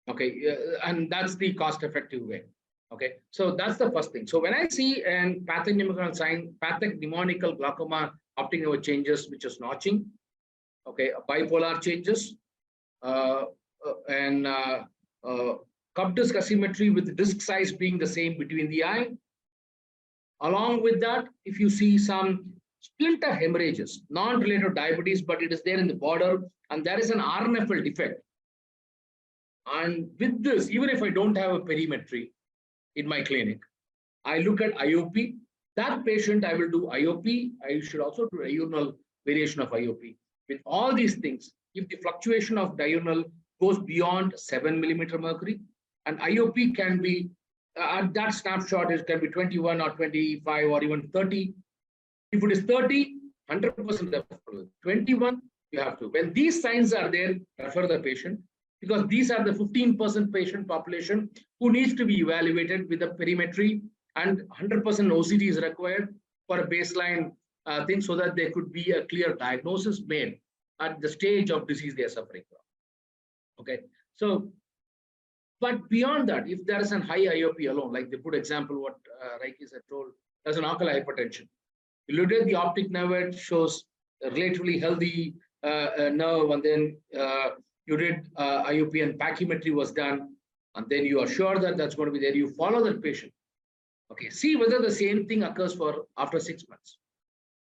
Okay, and that's the cost-effective way. Okay, so that's the first thing. So when I see an pathognomonical glaucoma optic nerve changes, which is notching, okay, bipolar changes, cup disc asymmetry with disc size being the same between the eye. Along with that, if you see some splinter hemorrhages, non-related to diabetes, but it is there in the border, and there is an RNFL defect. And with this, even if I don't have a perimetry in my clinic, I look at IOP. That patient, I will do IOP. I should also do diurnal variation of IOP. With all these things, if the fluctuation of diurnal goes beyond 7 millimeter mercury, and IOP can be, at that snapshot, it can be 21 or 25 or even 30. If it is 30, 100% referral. 21, you have to. When these signs are there, refer the patient, because these are the 15% patient population who needs to be evaluated with a perimetry, and 100% OCT is required for a baseline thing, so that there could be a clear diagnosis made at the stage of disease they are suffering from. Okay, so, but beyond that, if there is a high IOP alone, like the good example what Raikis had told, there's an ocular hypertension. You look at the optic nerve, it shows a relatively healthy nerve, and then you did IOP and pachymetry was done, and then you are sure that that's going to be there. You follow that patient. Okay, see whether the same thing occurs for after 6 months.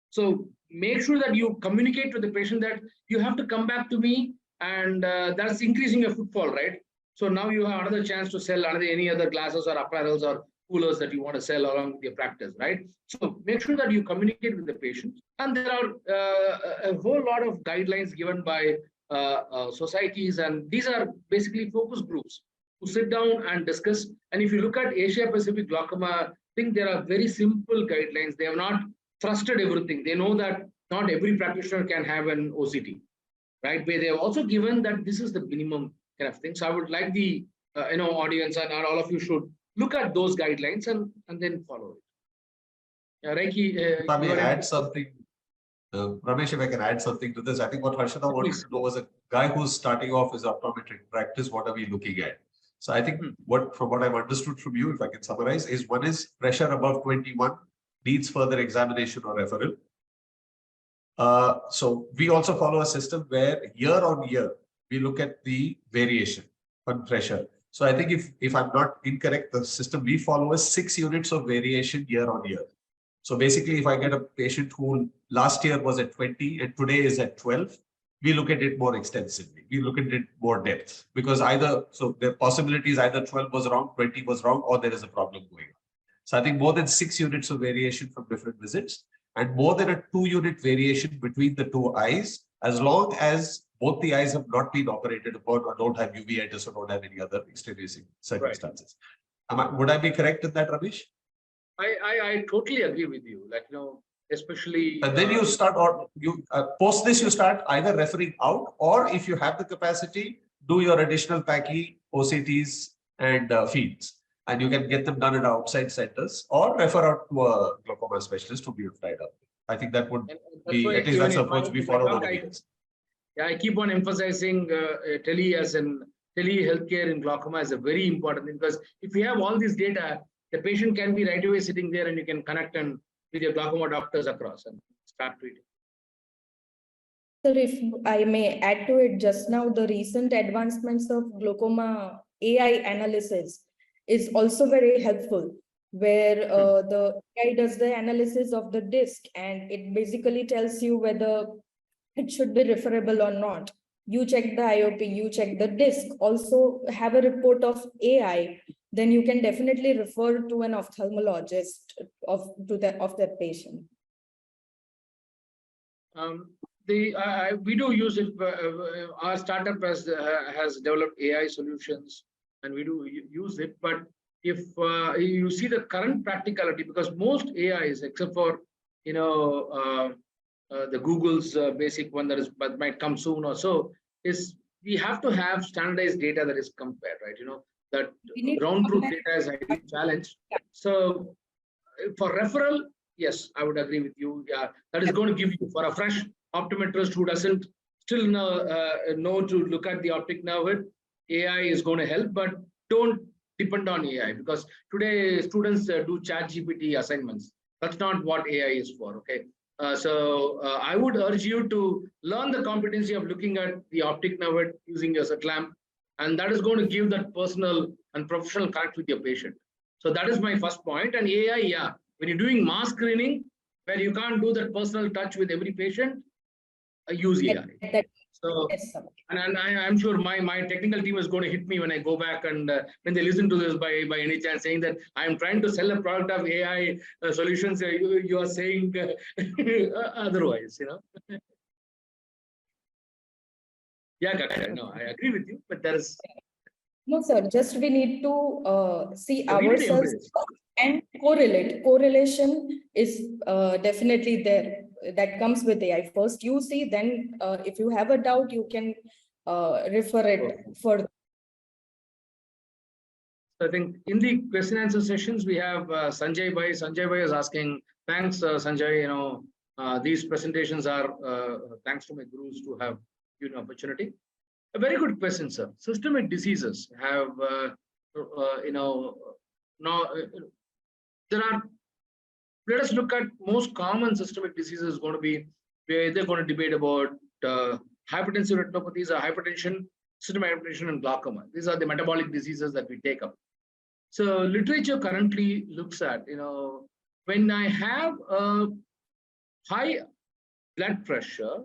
So make sure that you communicate to the patient that you have to come back to me, and that's increasing your footfall, right? So now you have another chance to sell any other glasses or apparels or coolers that you want to sell along with your practice, right? So make sure that you communicate with the patient. And there are a whole lot of guidelines given by societies, and these are basically focus groups who sit down and discuss. And if you look at Asia Pacific glaucoma, I think there are very simple guidelines. They have not trusted everything. They know that not every practitioner can have an OCT, right? But they have also given that this is the minimum kind of thing. So I would like the audience and all of you should look at those guidelines and then follow it. Reiki, if I may add something, Ramesh, if I can add something to this, I think what Harshada wanted to know was a guy who's starting off his optometric practice, what are we looking at? So I think from what I've understood from you, if I can summarize, is one is pressure above 21 needs further examination or referral. So we also follow a system where year on year, we look at the variation on pressure. So I think if I'm not incorrect, the system we follow is 6 units of variation year on year. So basically, if I get a patient who last year was at 20 and today is at 12, we look at it more extensively. We look at it more depth, because so the possibility is either 12 was wrong, 20 was wrong, or there is a problem going on. So I think more than 6 units of variation from different visits, and more than a 2-unit variation between the two eyes, as long as both the eyes have not been operated upon or don't have uveitis or don't have any other extenuating circumstances. Right. Would I be correct in that, Ramesh? I totally agree with you. Like, especially. And then you start, or you post this, you start either referring out, or if you have the capacity, do your additional Pachy, OCTs, and feeds. And you can get them done at outside centers, or refer out to a glaucoma specialist to be tied up. I think that would be, at least that's the approach we follow. Yeah, I keep on emphasizing tele-healthcare in glaucoma is a very important thing, because if you have all this data, the patient can be right away sitting there and you can connect and with your glaucoma doctors across and start treating. Sir, if I may add to it, just now the recent advancements of glaucoma AI analysis is also very helpful, where the AI does the analysis of the disc and it basically tells you whether it should be referable or not. You check the IOP, you check the disc, also have a report of AI, then you can definitely refer to an ophthalmologist of that patient. We do use it. Our startup has developed AI solutions, and we do use it. But if you see the current practicality, because most AIs, except for the Google's basic one that might come soon or so, is we have to have standardized data that is compared, right? That ground truth data is a challenge. So for referral, yes, I would agree with you. Yeah, that is going to give you, for a fresh optometrist who doesn't still know to look at the optic nerve, AI is going to help, but don't depend on AI, because today students do ChatGPT assignments. That's not what AI is for, okay? So I would urge you to learn the competency of looking at the optic nerve using your slit lamp And that is going to give that personal and professional connect with your patient. So that is my first point. And AI, yeah, when you're doing mass screening, where you can't do that personal touch with every patient, use AI. So, Yes, sir. and I'm sure my technical team is going to hit me when I go back and when they listen to this by any chance, saying that I'm trying to sell a product of AI solutions. You are saying otherwise, you know. Yeah, Kaksha, no, I agree with you, but there is. No, sir, just we need to see We need to ourselves embrace. and correlate. Correlation is definitely there. That comes with AI. First you see, then if you have a doubt, you can refer it further. I think in the question answer sessions, we have Sanjay Bhai. Sanjay Bhai is asking, thanks, Sanjay. You know, these presentations are thanks to my gurus to have given opportunity. A very good question, sir. Systemic diseases have, you know, now there are. Let us look at most common systemic diseases. Going to be where they're going to debate about hypertensive retinopathies, or hypertension, systemic hypertension, and glaucoma. These are the metabolic diseases that we take up. So literature currently looks at, you know, when I have a high blood pressure,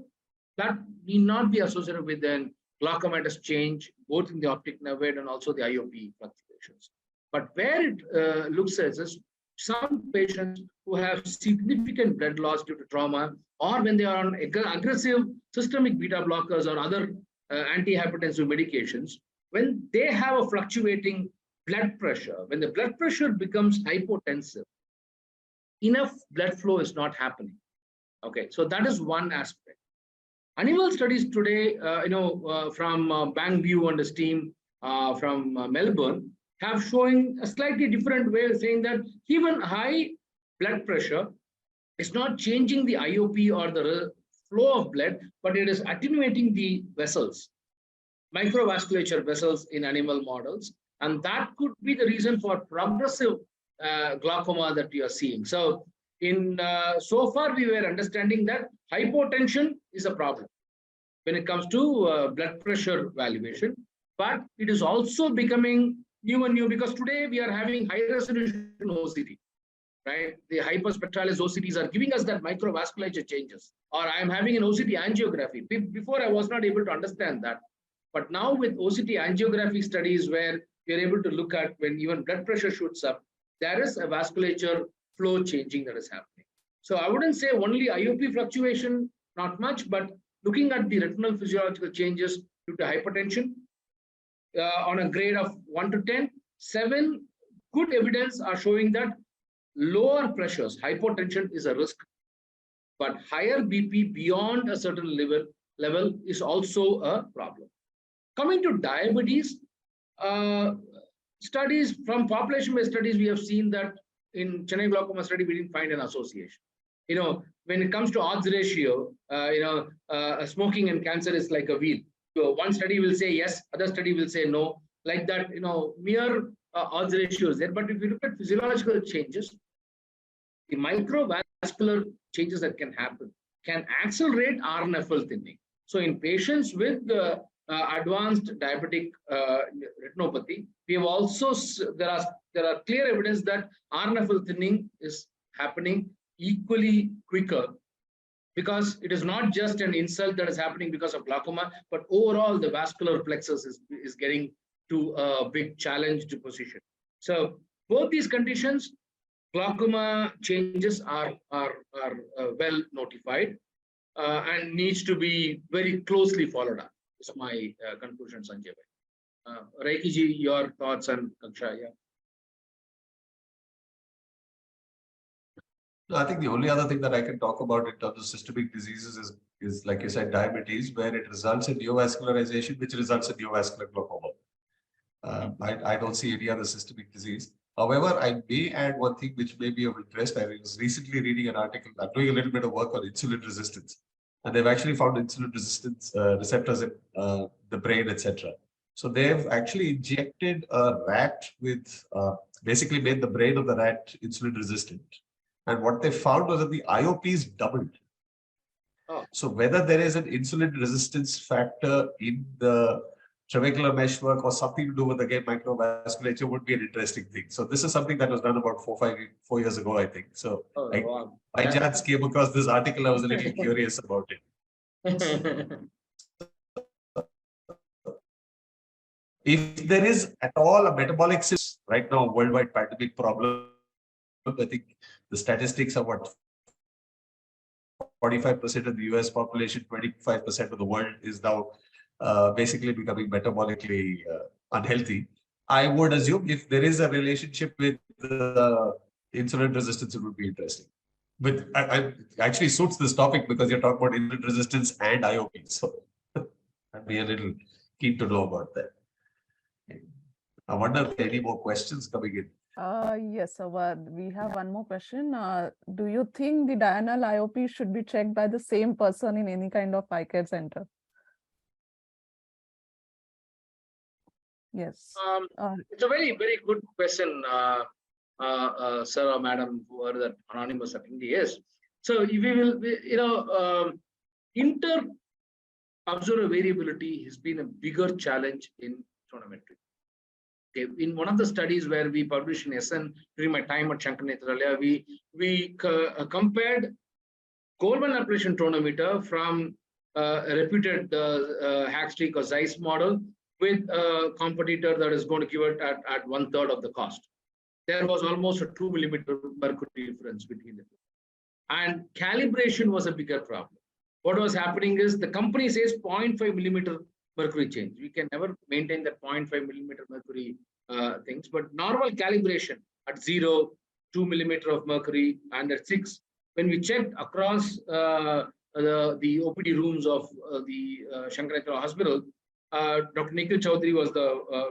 that need not be associated with an glaucomatous change, both in the optic nerve weight and also the IOP fluctuations. But where it looks at is some patients who have significant blood loss due to trauma, or when they are on aggressive systemic beta blockers or other antihypertensive medications, when they have a fluctuating blood pressure, when the blood pressure becomes hypotensive, enough blood flow is not happening. Okay, so that is one aspect. Animal studies today, you know, from Bang View and his team from Melbourne, have showing a slightly different way of saying that even high blood pressure is not changing the IOP or the flow of blood, but it is attenuating the vessels, microvasculature vessels in animal models. And that could be the reason for progressive glaucoma that we are seeing. So in so far, we were understanding that hypotension is a problem when it comes to blood pressure valuation, but it is also becoming new and new, because today we are having high resolution OCT, right? The hyperspectralis OCTs are giving us that microvasculature changes, or I am having an OCT angiography. Before I was not able to understand that, but now with OCT angiography studies where we are able to look at when even blood pressure shoots up, there is a vasculature flow changing that is happening. So I wouldn't say only IOP fluctuation, not much, but looking at the retinal physiological changes due to hypertension on a grade of 1 to 10, 7 good evidence are showing that lower pressures, hypotension is a risk, but higher BP beyond a certain level is also a problem. Coming to diabetes, studies from population-based studies, we have seen that in Chennai glaucoma study, we didn't find an association. You know, when it comes to odds ratio, you know, smoking and cancer is like a wheel. So one study will say yes, other study will say no. Like that, you know, mere odds ratio is there. But if you look at physiological changes, the microvascular changes that can happen can accelerate RNFL thinning. So in patients with advanced diabetic retinopathy, we have also, there are clear evidence that RNFL thinning is happening equally quicker, because it is not just an insult that is happening because of glaucoma, but overall the vascular plexus is getting to a big challenged position. So both these conditions, glaucoma changes are well notified and needs to be very closely followed up. Is my conclusion, Sanjay. Reiki ji, your thoughts and Kaksha, yeah. No, I think the only other thing that I can talk about in terms of systemic diseases is like you said, diabetes, where it results in neovascularization, which results in neovascular glaucoma. I don't see any other systemic disease. However, I may add one thing which may be of interest. I was recently reading an article. I'm doing a little bit of work on insulin resistance, and they've actually found insulin resistance receptors in the brain, etc. So they've actually injected a rat with, basically made the brain of the rat insulin resistant. And what they found was that the IOPs doubled. Oh. So whether there is an insulin resistance factor in the trabecular mesh work or something to do with again microvasculature would be an interesting thing. So this is something that was done about 4 years ago, I think. So Oh, I wow. by chance came across this article. I was a little curious about it. If there is at all a metabolic system right now, worldwide pandemic problem, I think the statistics are what 45% of the US population, 25% of the world is now basically becoming metabolically unhealthy. I would assume if there is a relationship with insulin resistance, it would be interesting. But I actually suits this topic because you're talking about insulin resistance and IOP. So I'd be a little keen to know about that. I wonder if there are any more questions coming in. Yes, we have one more question. Do you think the diurnal IOP should be checked by the same person in any kind of eye care center? Yes. It's a very, very good question, sir or madam, whoever that anonymous attendee is. So we will, inter-observer variability has been a bigger challenge in tonometry. Okay. In one of the studies where we published in SN during my time at Shankar Nethralaya, we compared Goldmann ablation tonometer from a reputed Hackstreak or Zeiss model with a competitor that is going to give it at 1/3 of the cost. There was almost a 2 millimeter mercury difference between the two. And calibration was a bigger problem. What was happening is the company says 0.5 millimeter mercury change. We can never maintain that 0.5 millimeter mercury things, but normal calibration at 0, 2 millimeter of mercury, and at 6, when we checked across the OPD rooms of the Shankar Nethralaya Hospital, Dr. Nikhil Chaudhary was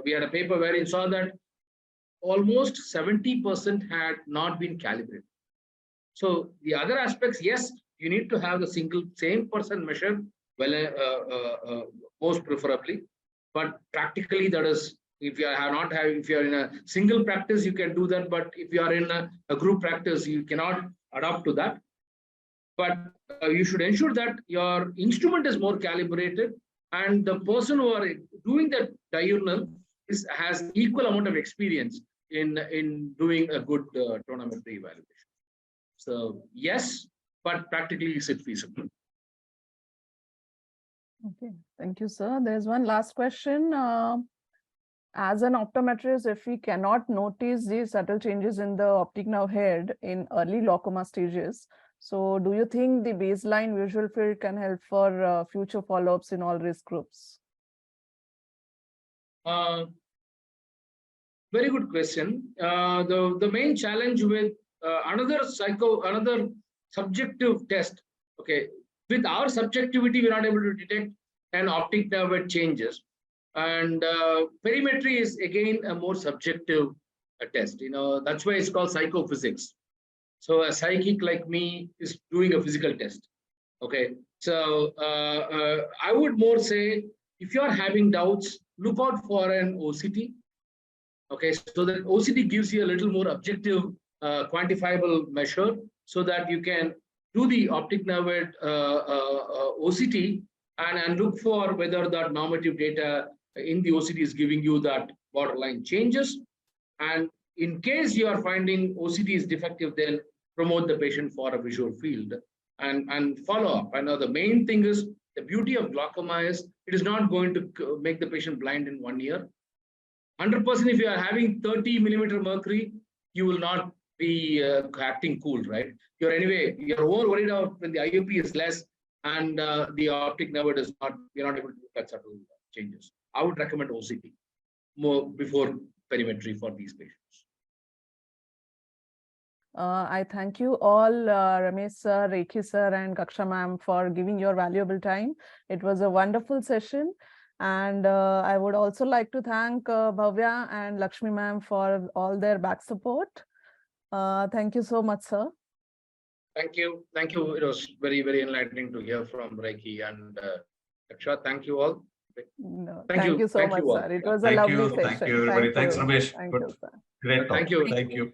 we had a paper where he saw that almost 70% had not been calibrated. So the other aspects, yes, you need to have the same person measured, well, most preferably, but practically that is, if you are in a single practice, you can do that, but if you are in a group practice, you cannot adapt to that. But you should ensure that your instrument is more calibrated and the person who are doing that diurnal has equal amount of experience in doing a good tonometry evaluation. So yes, but practically is it feasible? Okay, thank you, sir. There's one last question. As an optometrist, if we cannot notice these subtle changes in the optic nerve head in early glaucoma stages, so do you think the baseline visual field can help for future follow-ups in all risk groups? Very good question. The main challenge with another subjective test. Okay, with our subjectivity, we're not able to detect an optic nerve changes, and perimetry is again a more subjective test. That's why it's called psychophysics. So a psychic like me is doing a physical test. Okay, so I would more say if you are having doubts, look out for an OCT. Okay, so that OCT gives you a little more objective, quantifiable measure, so that you can do the optic nerve OCT and look for whether that normative data in the OCT is giving you that borderline changes. And in case you are finding OCT is defective, then promote the patient for a visual field and follow up. I know the main thing is the beauty of glaucoma is it is not going to make the patient blind in 1 year. 100% if you are having 30 millimeter mercury, you will not be acting cool, right? You're more worried about when the IOP is less and the optic nerve is not, you're not able to look at subtle changes. I would recommend OCT more before perimetry for these patients. I thank you all, Ramesh sir, Rekhi sir, and Kaksha ma'am for giving your valuable time. It was a wonderful session. And I would also like to thank Bhavya and Lakshmi ma'am for all their back support. Thank you so much, sir. Thank you. Thank you. It was very, very enlightening to hear from Rekhi and Kaksha. Thank you all. No, Thank you so Thank much, you all. sir. It was a lovely session. Thank you, everybody. Thanks, Ramesh. Thank Good. you, sir. Great talk. Thank you. Thank you.